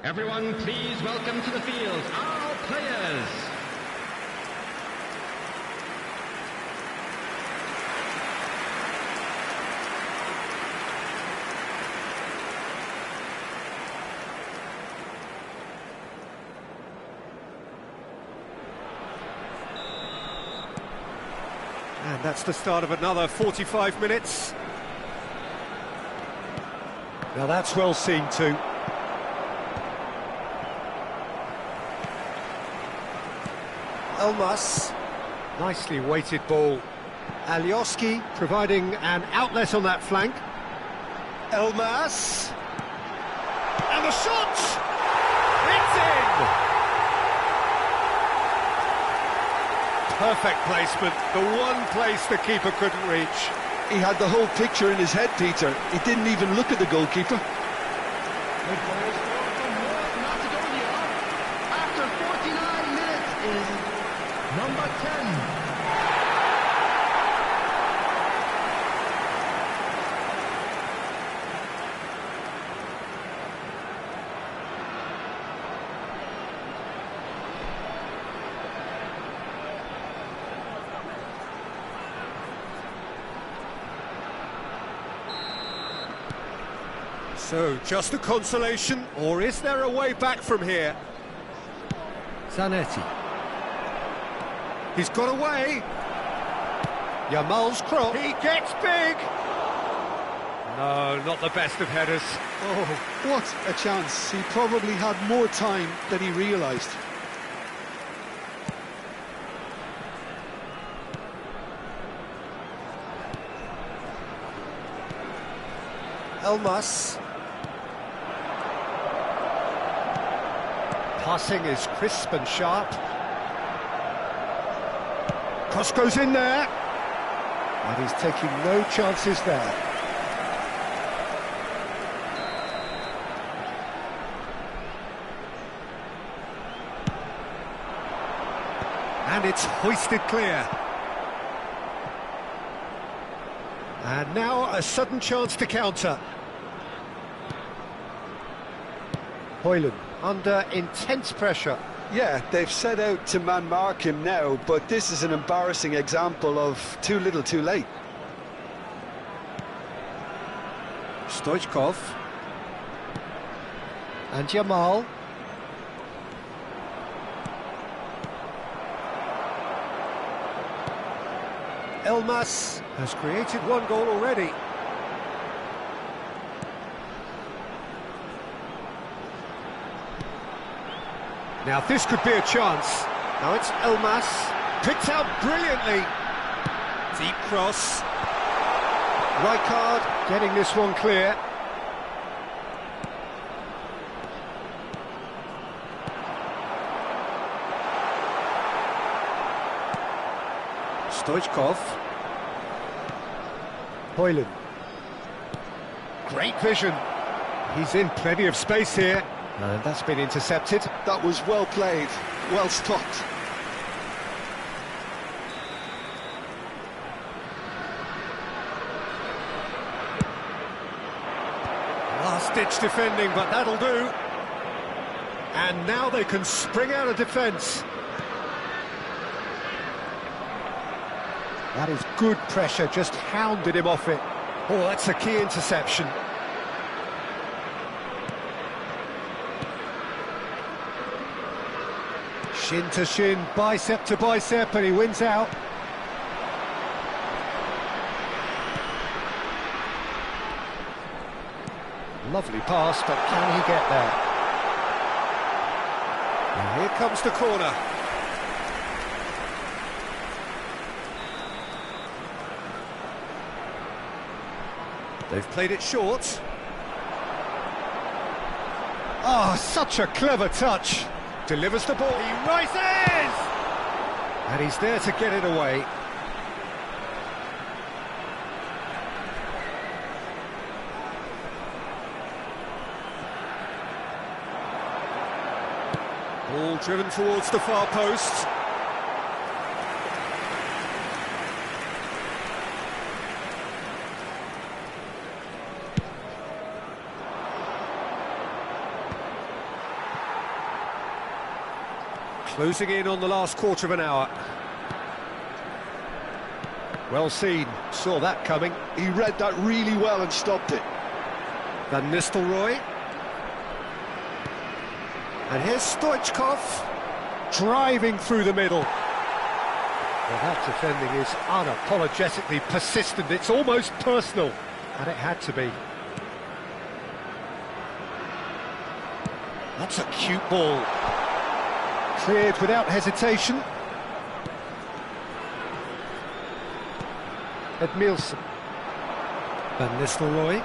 S4: Everyone, please welcome to the field our players.
S1: And that's the start of another 45 minutes. Now that's well seen too. Elmas, nicely weighted ball. Alioski providing an outlet on that flank. Elmas, and the shot! It's in! Perfect placement, the one place the keeper couldn't reach.
S2: He had the whole picture in his head, Peter. He didn't even look at the goalkeeper.
S4: After 49 minutes is number 10.
S1: So, just a consolation, or is there a way back from here? Zanetti. He's got away. Yamal's cross. He gets big. No, not the best of headers.
S2: Oh, what a chance. He probably had more time than he realised.
S1: Elmas. Passing is crisp and sharp. Cross goes in there. And he's taking no chances there. And it's hoisted clear. And now a sudden chance to counter. Hoyland under intense pressure.
S2: Yeah, they've set out to man-mark him now, but this is an embarrassing example of too little too late.
S1: Stoichkov. And Yamal. Elmas has created one goal already. Now this could be a chance. Now it's Elmas, picked out brilliantly. Deep cross. Rijkaard getting this one clear. Stoichkov. Hoyland. Great vision. He's in plenty of space here. And that's been intercepted.
S2: That was well played, well stopped.
S1: Last-ditch defending, but that'll do. And now they can spring out of defence. That is good pressure, just hounded him off it. Oh, that's a key interception. Shin to shin, bicep to bicep, and he wins out. Lovely pass, but can he get there? And here comes the corner. They've played it short. Oh, such a clever touch. Delivers the ball. He rises! And he's there to get it away. Ball driven towards the far post. Closing in on the last quarter of an hour. Well seen, saw that coming.
S2: He read that really well and stopped it.
S1: Van Nistelrooy. And here's Stoichkov, driving through the middle. Well, that defending is unapologetically persistent, it's almost personal, and it had to be. That's a cute ball. Cleared without hesitation. Edmilson. Van Nistelrooy.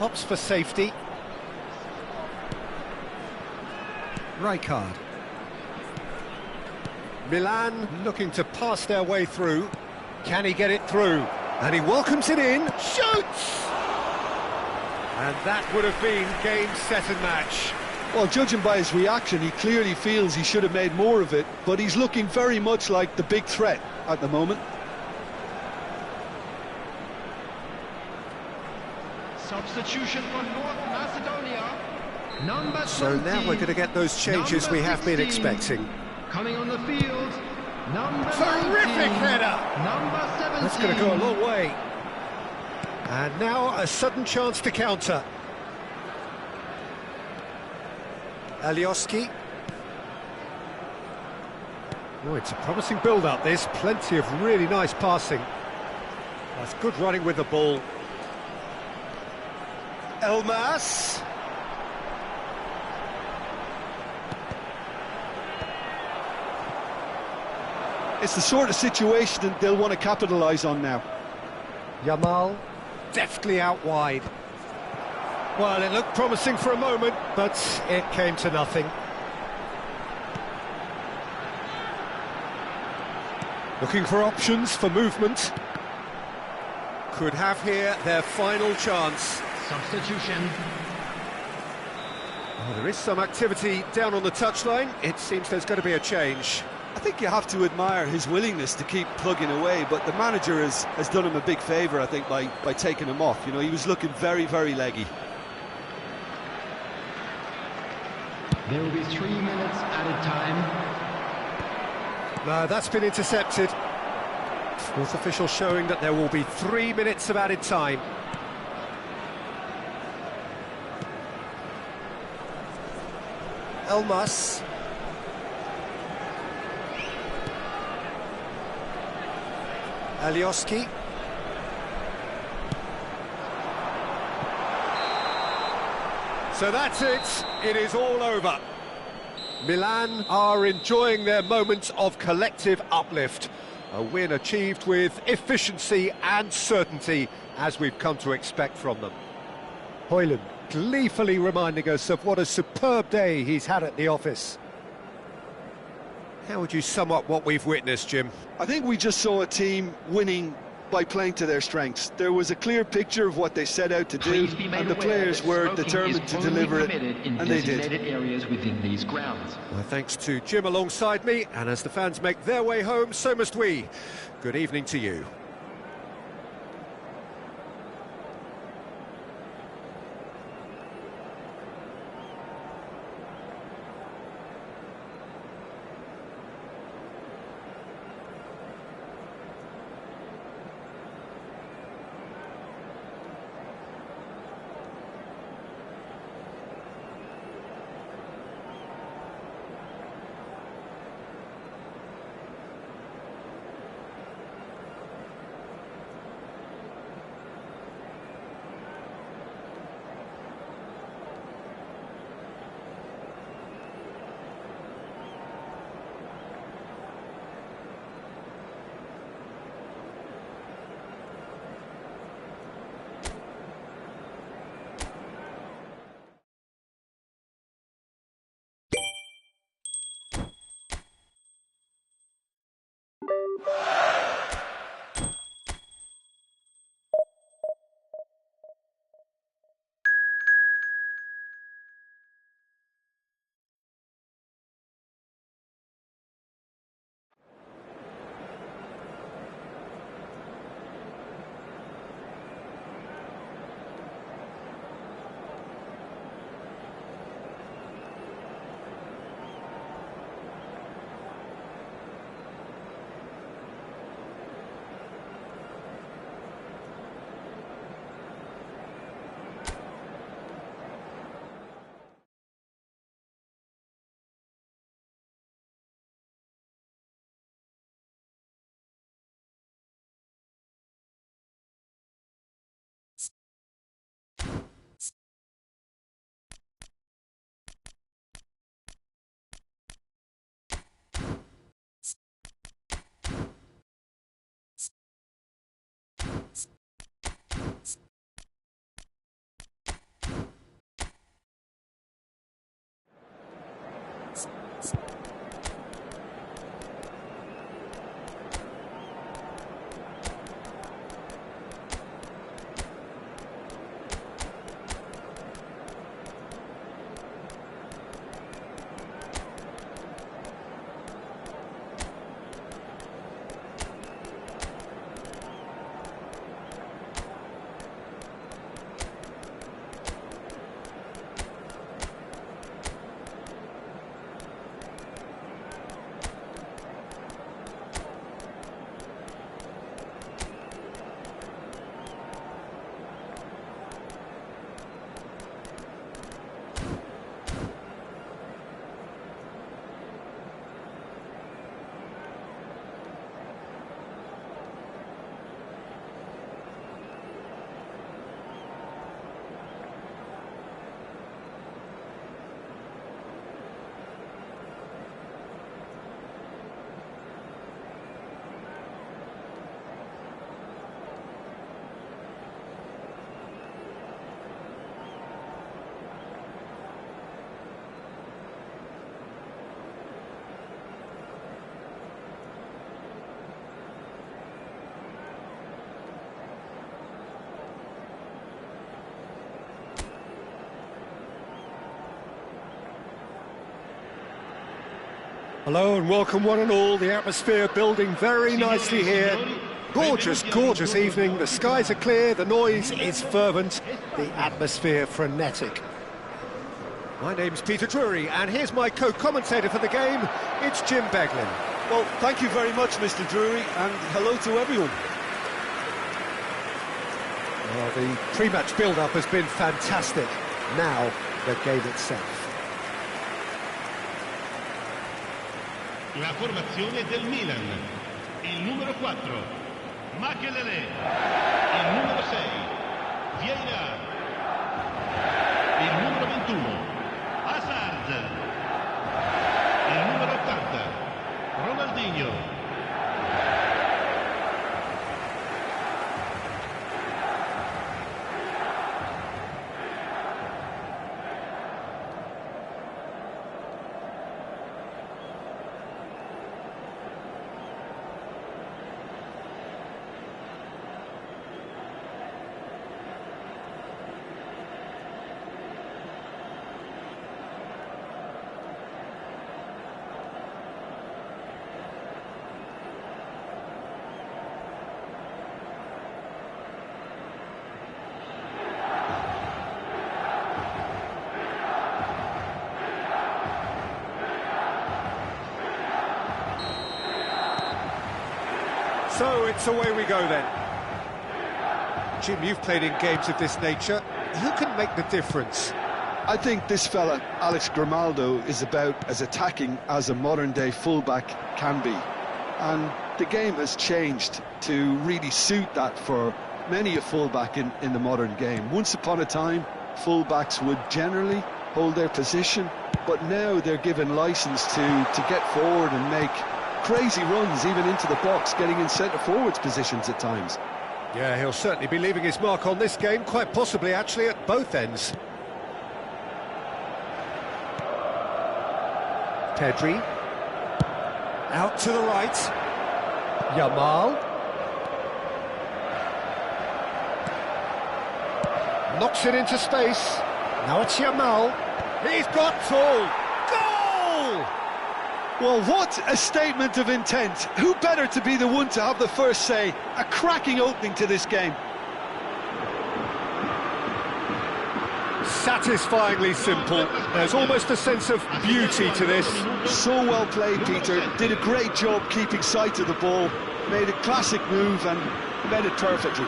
S1: Opts for safety. Rijkaard. Milan looking to pass their way through. Can he get it through? And he welcomes it in. Shoots! And that would have been game, set and match.
S2: Well, judging by his reaction, he clearly feels he should have made more of it, but he's looking very much like the big threat at the moment.
S4: Substitution for North Macedonia. Number 20,
S1: so now we're going to get those changes we have been expecting.
S4: Coming on the field, number
S1: Terrific
S4: 19,
S1: header!
S4: Number 17.
S1: That's going to go a long way. And now a sudden chance to counter. Alioski. Oh, it's a promising build-up, this. Plenty of really nice passing. That's good running with the ball. Elmas.
S2: It's the sort of situation that they'll want to capitalise on now.
S1: Yamal, deftly out wide. Well, it looked promising for a moment, but it came to nothing. Looking for options for movement. Could have here their final chance.
S4: Substitution.
S1: Oh, there is some activity down on the touchline. It seems there's going to be a change.
S2: I think you have to admire his willingness to keep plugging away, but the manager has done him a big favour, I think, by taking him off. You know, he was looking very, very leggy.
S4: There will be 3 minutes added time.
S1: No, that's been intercepted. Fourth official showing that there will be 3 minutes of added time. Elmas. Alioski. So that's it. It is all over. Milan are enjoying their moment of collective uplift. A win achieved with efficiency and certainty, as we've come to expect from them. Højlund gleefully reminding us of what a superb day he's had at the office. How would you sum up what we've witnessed, Jim?
S2: I think we just saw a team winning by playing to their strengths. There was a clear picture of what they set out to do, and the players were determined to deliver it, and they did.
S4: Areas within these grounds.
S1: Well, thanks to Jim alongside me, and as the fans make their way home, so must we. Good evening to you. Hello and welcome one and all. The atmosphere building very nicely here. Gorgeous, gorgeous evening. The skies are clear, the noise is fervent, the atmosphere frenetic. My name's Peter Drury, and here's my co-commentator for the game. It's Jim Beglin.
S2: Well, thank you very much, Mr. Drury, and hello to everyone.
S1: Well, the pre-match build-up has been fantastic. Now, the game itself.
S3: La formazione del Milan. Il numero 4, Makelele. Il numero 6, Vieira. Il numero 21, Hazard. Il numero 80, Ronaldinho.
S1: So it's away we go then. Jim, you've played in games of this nature. Who can make the difference?
S2: I think this fella, Alex Grimaldo, is about as attacking as a modern-day fullback can be. And the game has changed to really suit that for many a fullback in the modern game. Once upon a time, fullbacks would generally hold their position, but now they're given license to get forward and make crazy runs even into the box, getting in centre-forwards positions at times.
S1: Yeah, he'll certainly be leaving his mark on this game, quite possibly actually at both ends. Pedri. Out to the right. Yamal. Knocks it into space. Now it's Yamal. He's got full. Goal!
S2: Well, what a statement of intent. Who better to be the one to have the first say? A cracking opening to this game.
S1: Satisfyingly simple. There's almost a sense of beauty to this.
S2: So well played, Peter. Did a great job keeping sight of the ball. Made a classic move and met it perfectly.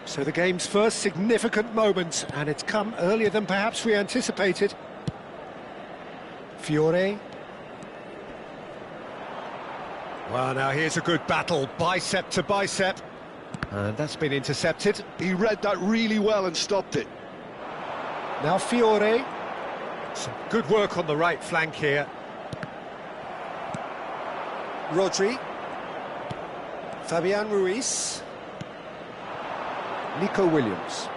S1: So the game's first significant moment, and it's come earlier than perhaps we anticipated. Fiore. Well, now here's a good battle, bicep to bicep. And that's been intercepted.
S2: He read that really well and stopped it.
S1: Now Fiore. Some good work on the right flank here. Rodri. Fabian Ruiz. Nico Williams.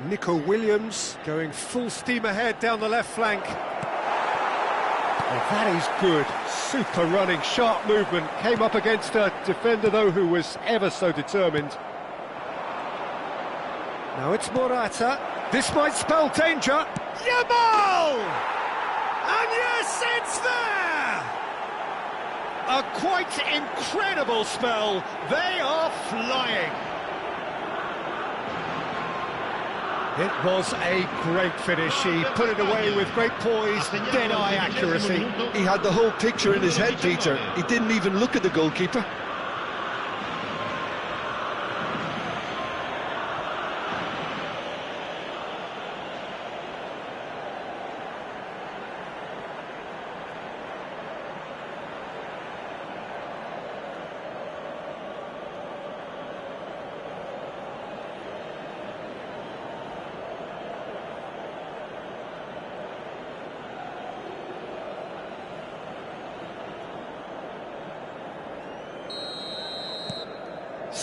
S1: Nico Williams going full steam ahead down the left flank. Well, that is good. Super running, sharp movement. Came up against a defender, though, who was ever so determined. Now it's Morata. This might spell danger. Yamal! And yes, it's there! A quite incredible spell. They are flying. It was a great finish. He put it away with great poise, dead-eye accuracy.
S2: He had the whole picture in his head, Peter. He didn't even look at the goalkeeper.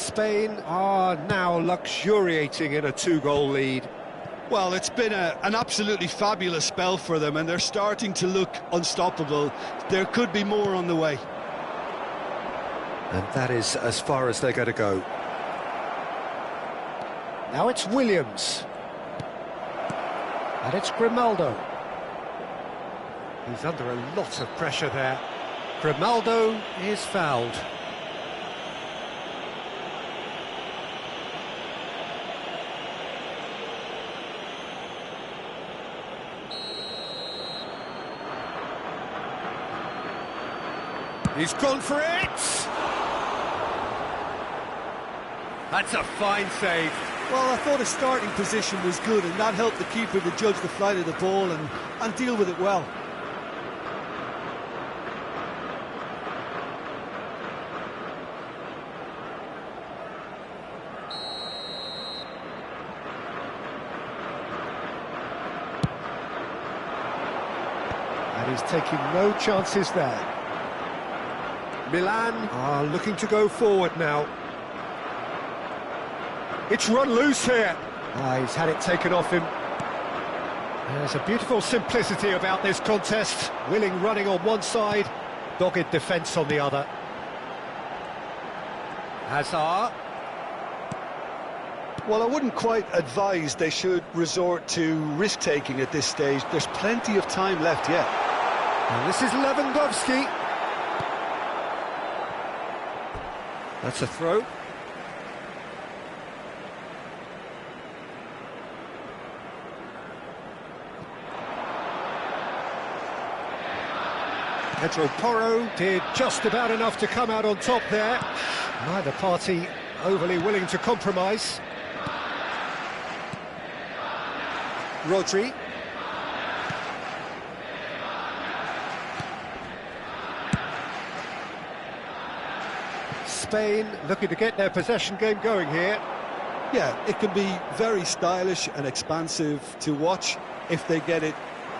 S1: Spain are now luxuriating in a 2-goal lead.
S2: Well, it's been an absolutely fabulous spell for them, and they're starting to look unstoppable. There could be more on the way.
S1: And that is as far as they're going to go. Now it's Williams. And it's Grimaldo. He's under a lot of pressure there. Grimaldo is fouled. He's gone for it! That's a fine save.
S2: Well, I thought his starting position was good, and that helped the keeper to judge the flight of the ball and deal with it well.
S1: And he's taking no chances there. Milan are looking to go forward now. It's run loose here. He's had it taken off him. There's a beautiful simplicity about this contest. Willing running on one side, dogged defence on the other. Hazard.
S2: Well, I wouldn't quite advise they should resort to risk-taking at this stage. There's plenty of time left yet.
S1: And this is Lewandowski. That's a throw. Pedro Porro did just about enough to come out on top there. Neither party overly willing to compromise. Rodri. Spain looking to get their possession game going here.
S2: Yeah, it can be very stylish and expansive to watch if they get it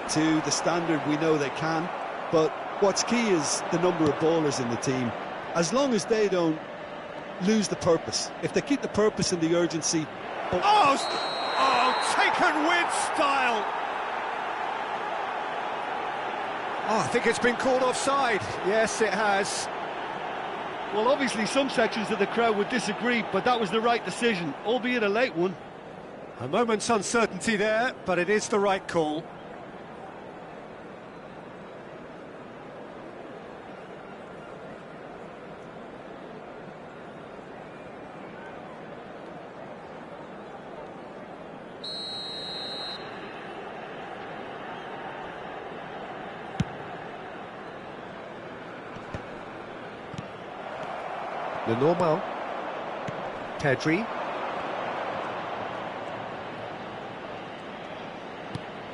S2: to the standard we know they can. But what's key is the number of ballers in the team. As long as they don't lose the purpose, if they keep the purpose and the urgency...
S1: Oh, taken with style! Oh, I think it's been called offside. Yes, it has.
S2: Well, obviously some sections of the crowd would disagree, but that was the right decision, albeit a late one.
S1: A moment's uncertainty there, but it is the right call. The normal. Pedri.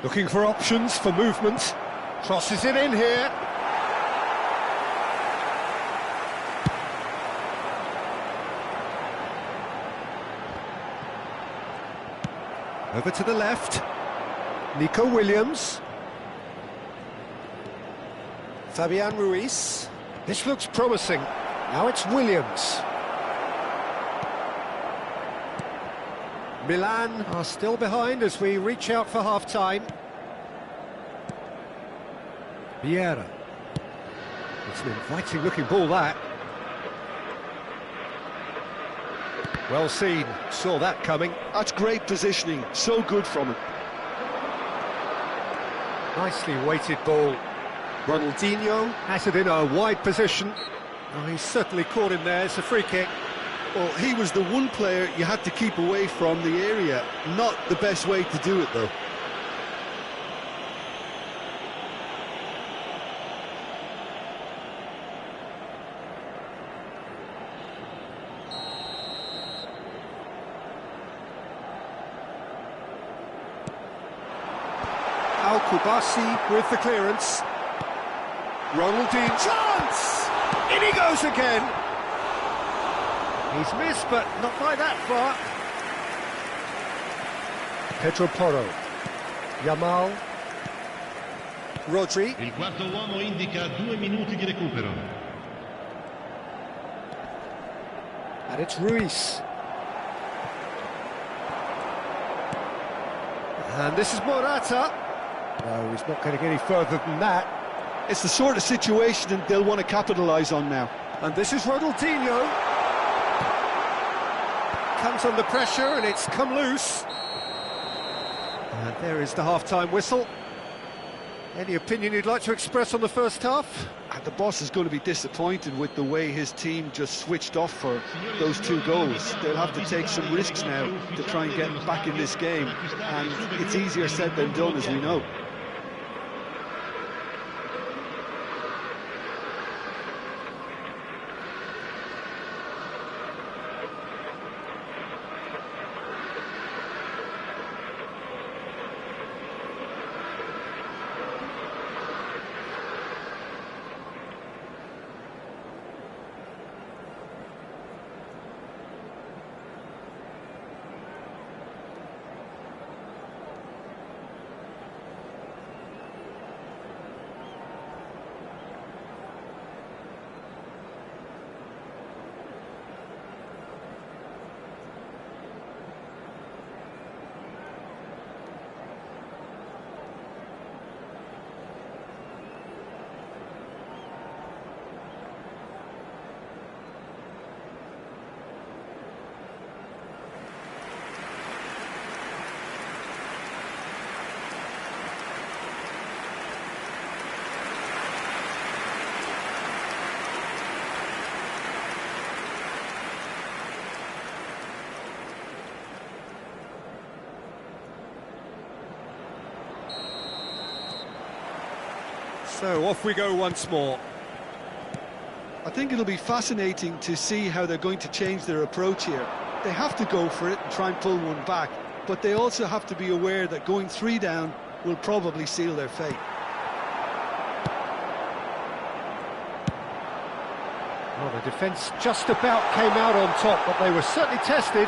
S1: Looking for options for movement. Crosses it in here. Over to the left. Nico Williams. Fabian Ruiz. This looks promising. Now it's Williams. Milan are still behind as we reach out for half-time. Vieira. It's an inviting-looking ball, that. Well seen. Saw that coming.
S2: That's great positioning. So good from him.
S1: Nicely weighted ball. Ronaldinho has it in a wide position. Oh, he's certainly caught him there. It's a free kick.
S2: Well, he was the one player you had to keep away from the area. Not the best way to do it, though.
S1: Al-Kubasi with the clearance. Ronaldinho. Chance! In he goes again. He's missed, but not by that far. Pedro Porro. Yamal. Rodri.
S3: Il quarto uomo indica 2 minuti di recupero.
S1: And it's Ruiz. And this is Morata. No, he's not going to get any further than that.
S2: It's the sort of situation that they'll want to capitalise on now.
S1: And this is Ronaldinho. Comes under pressure and it's come loose. And there is the half-time whistle. Any opinion you'd like to express on the first half?
S2: And the boss is going to be disappointed with the way his team just switched off for those 2 goals. They'll have to take some risks now to try and get back in this game. And it's easier said than done, as we know.
S1: So off we go once more.
S2: I think it'll be fascinating to see how they're going to change their approach here. They have to go for it and try and pull one back, but they also have to be aware that going 3 down will probably seal their fate.
S1: Well, the defence just about came out on top, but they were certainly tested.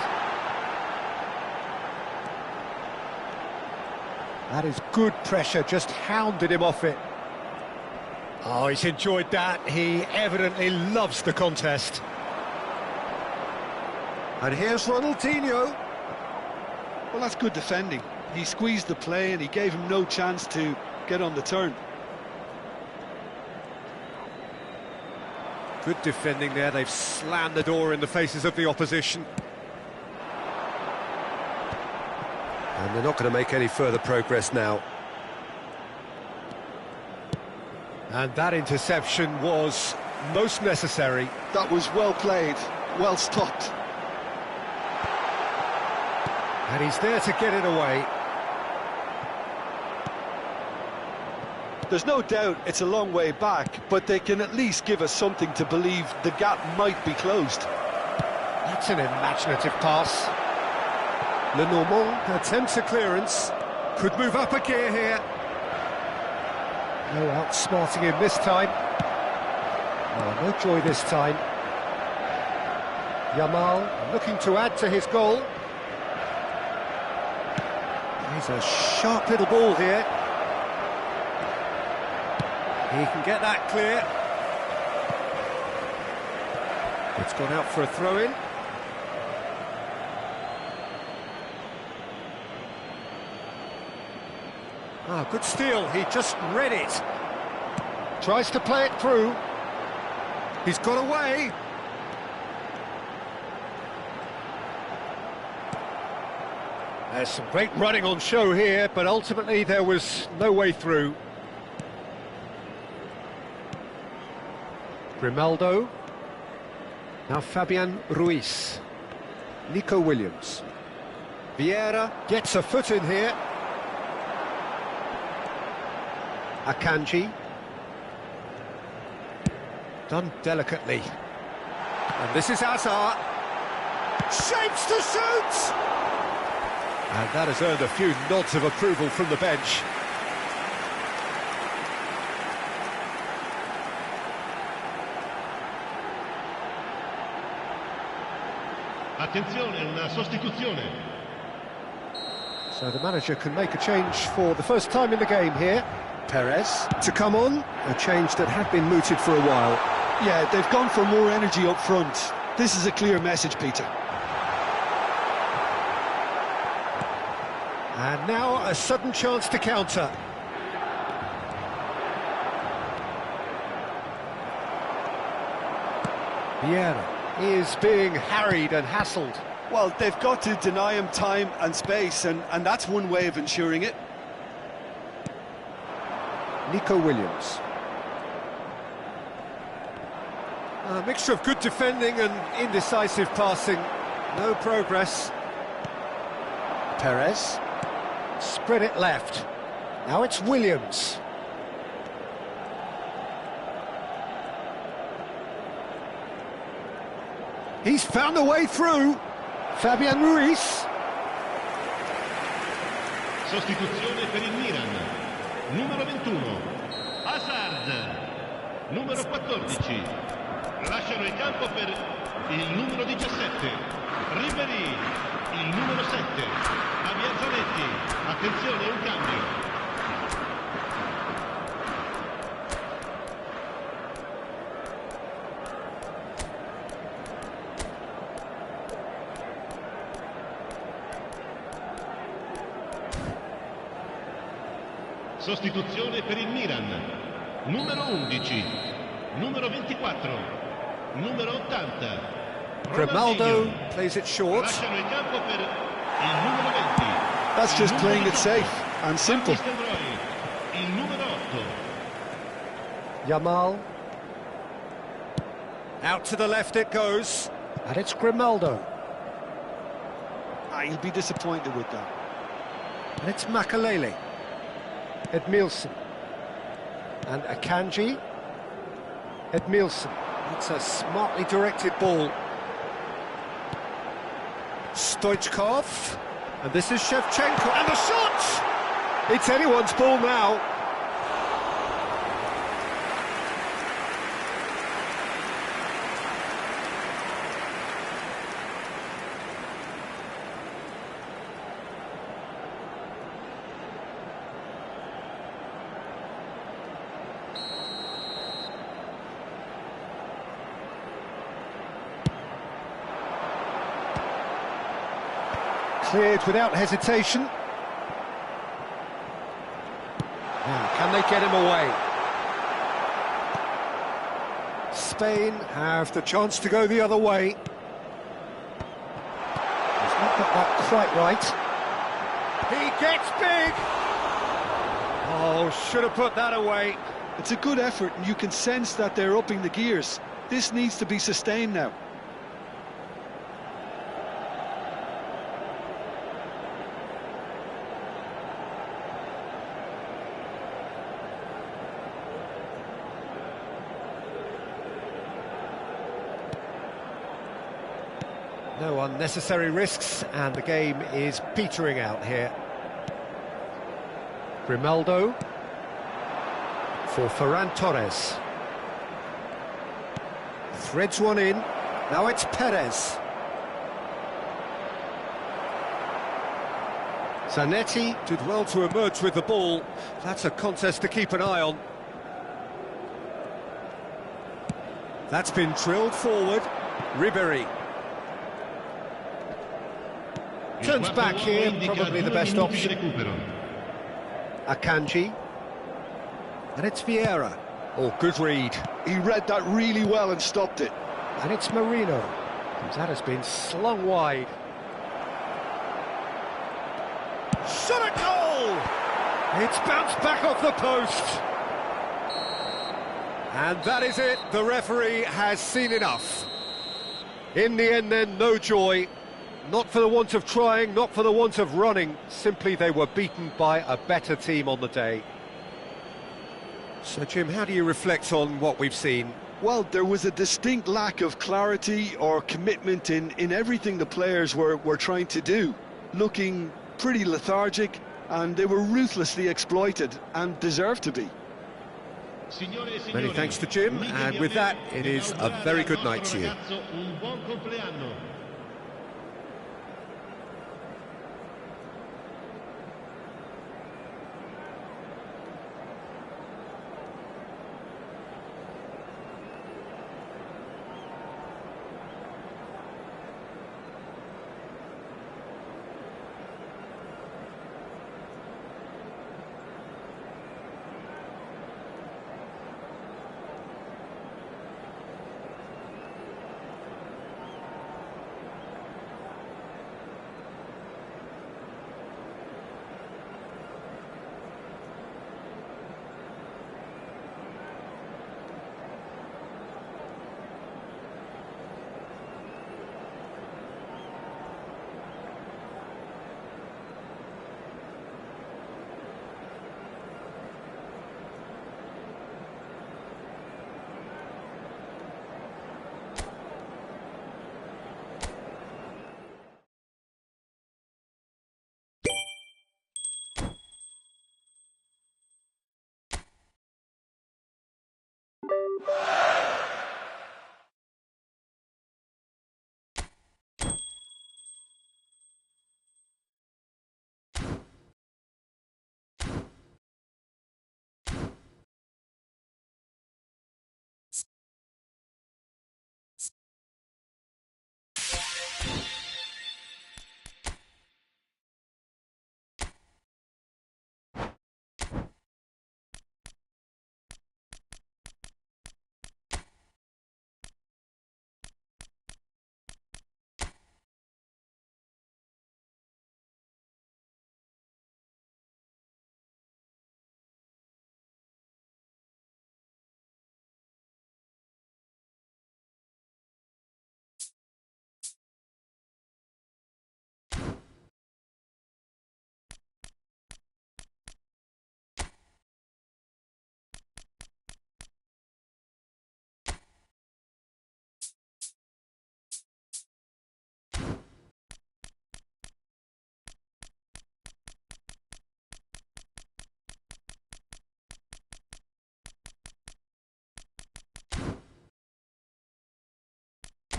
S1: That is good pressure, just hounded him off it. Oh, he's enjoyed that. He evidently loves the contest. And here's Ronaldinho.
S2: Well, that's good defending. He squeezed the play and he gave him no chance to get on the turn.
S1: Good defending there. They've slammed the door in the faces of the opposition. And they're not going to make any further progress now. And that interception was most necessary.
S2: That was well played, well stopped.
S1: And he's there to get it away.
S2: There's no doubt it's a long way back, but they can at least give us something to believe the gap might be closed.
S1: That's an imaginative pass. Lenormand attempts a clearance. Could move up a gear here. No outsmarting him this time. Oh, no joy this time. Yamal looking to add to his goal. He's a sharp little ball here. He can get that clear. It's gone out for a throw-in. Ah, good steal, he just read it. Tries to play it through. He's got away. There's some great running on show here, but ultimately there was no way through. Grimaldo. Now Fabian Ruiz. Nico Williams. Vieira gets a foot in here. Akanji. Done delicately. And this is Hazard. Shapes to shoot! And that has earned a few nods of approval from the bench.
S3: Attenzione, una sostituzione.
S1: So the manager can make a change for the first time in the game here. Perez to come on, a change that had been mooted for a while.
S2: Yeah, they've gone for more energy up front. This is a clear message, Peter.
S1: And now a sudden chance to counter. Vieira is being harried and hassled.
S2: Well, they've got to deny him time and space, and that's one way of ensuring it.
S1: Nico Williams. A mixture of good defending and indecisive passing. No progress. Perez. Spread it left. Now it's Williams. He's found a way through. Fabian Ruiz.
S3: Sostituzione per il Milan. Numero 21. Hazard. Numero 14. Lasciano il campo per il numero 17. Ribéry. Il numero 7. Javier Zanetti. Attenzione, un cambio. Sostituzione per il Milan. Numero 11. Numero 24. Numero 80.
S1: Grimaldo plays it short.
S3: Lasciano il campo per il numero 20.
S2: That's just playing it safe and simple.
S3: Il numero 8.
S1: Yamal. Out to the left it goes. And it's Grimaldo.
S2: He'll be disappointed with that.
S1: And it's Makalele. Edmilson. And Akanji. Edmilson. It's a smartly directed ball. Stoichkov. And this is Shevchenko. And the shot! It's anyone's ball now. Cleared without hesitation. Now, can they get him away? Spain have the chance to go the other way. He's not got that quite right. He gets big! Oh, should have put that away.
S2: It's a good effort, and you can sense that they're upping the gears. This needs to be sustained now.
S1: No unnecessary risks, and the game is petering out here. Grimaldo for Ferran Torres. Threads one in. Now it's Perez. Zanetti did well to emerge with the ball. That's a contest to keep an eye on. That's been drilled forward. Ribéry. Turns back here, probably the best option. Akanji. And it's Vieira. Oh, good read.
S2: He read that really well and stopped it.
S1: And it's Marino. That has been slung wide. Shot at goal! It's bounced back off the post. And that is it. The referee has seen enough. In the end then, no joy. Not for the want of trying, not for the want of running. Simply they were beaten by a better team on the day. So, Jim, how do you reflect on what we've seen?
S2: Well, there was a distinct lack of clarity or commitment in everything the players were trying to do. Looking pretty lethargic, and they were ruthlessly exploited and deserved to be.
S1: Many thanks to Jim, and with that, it is a very good night to you.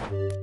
S1: Efootball.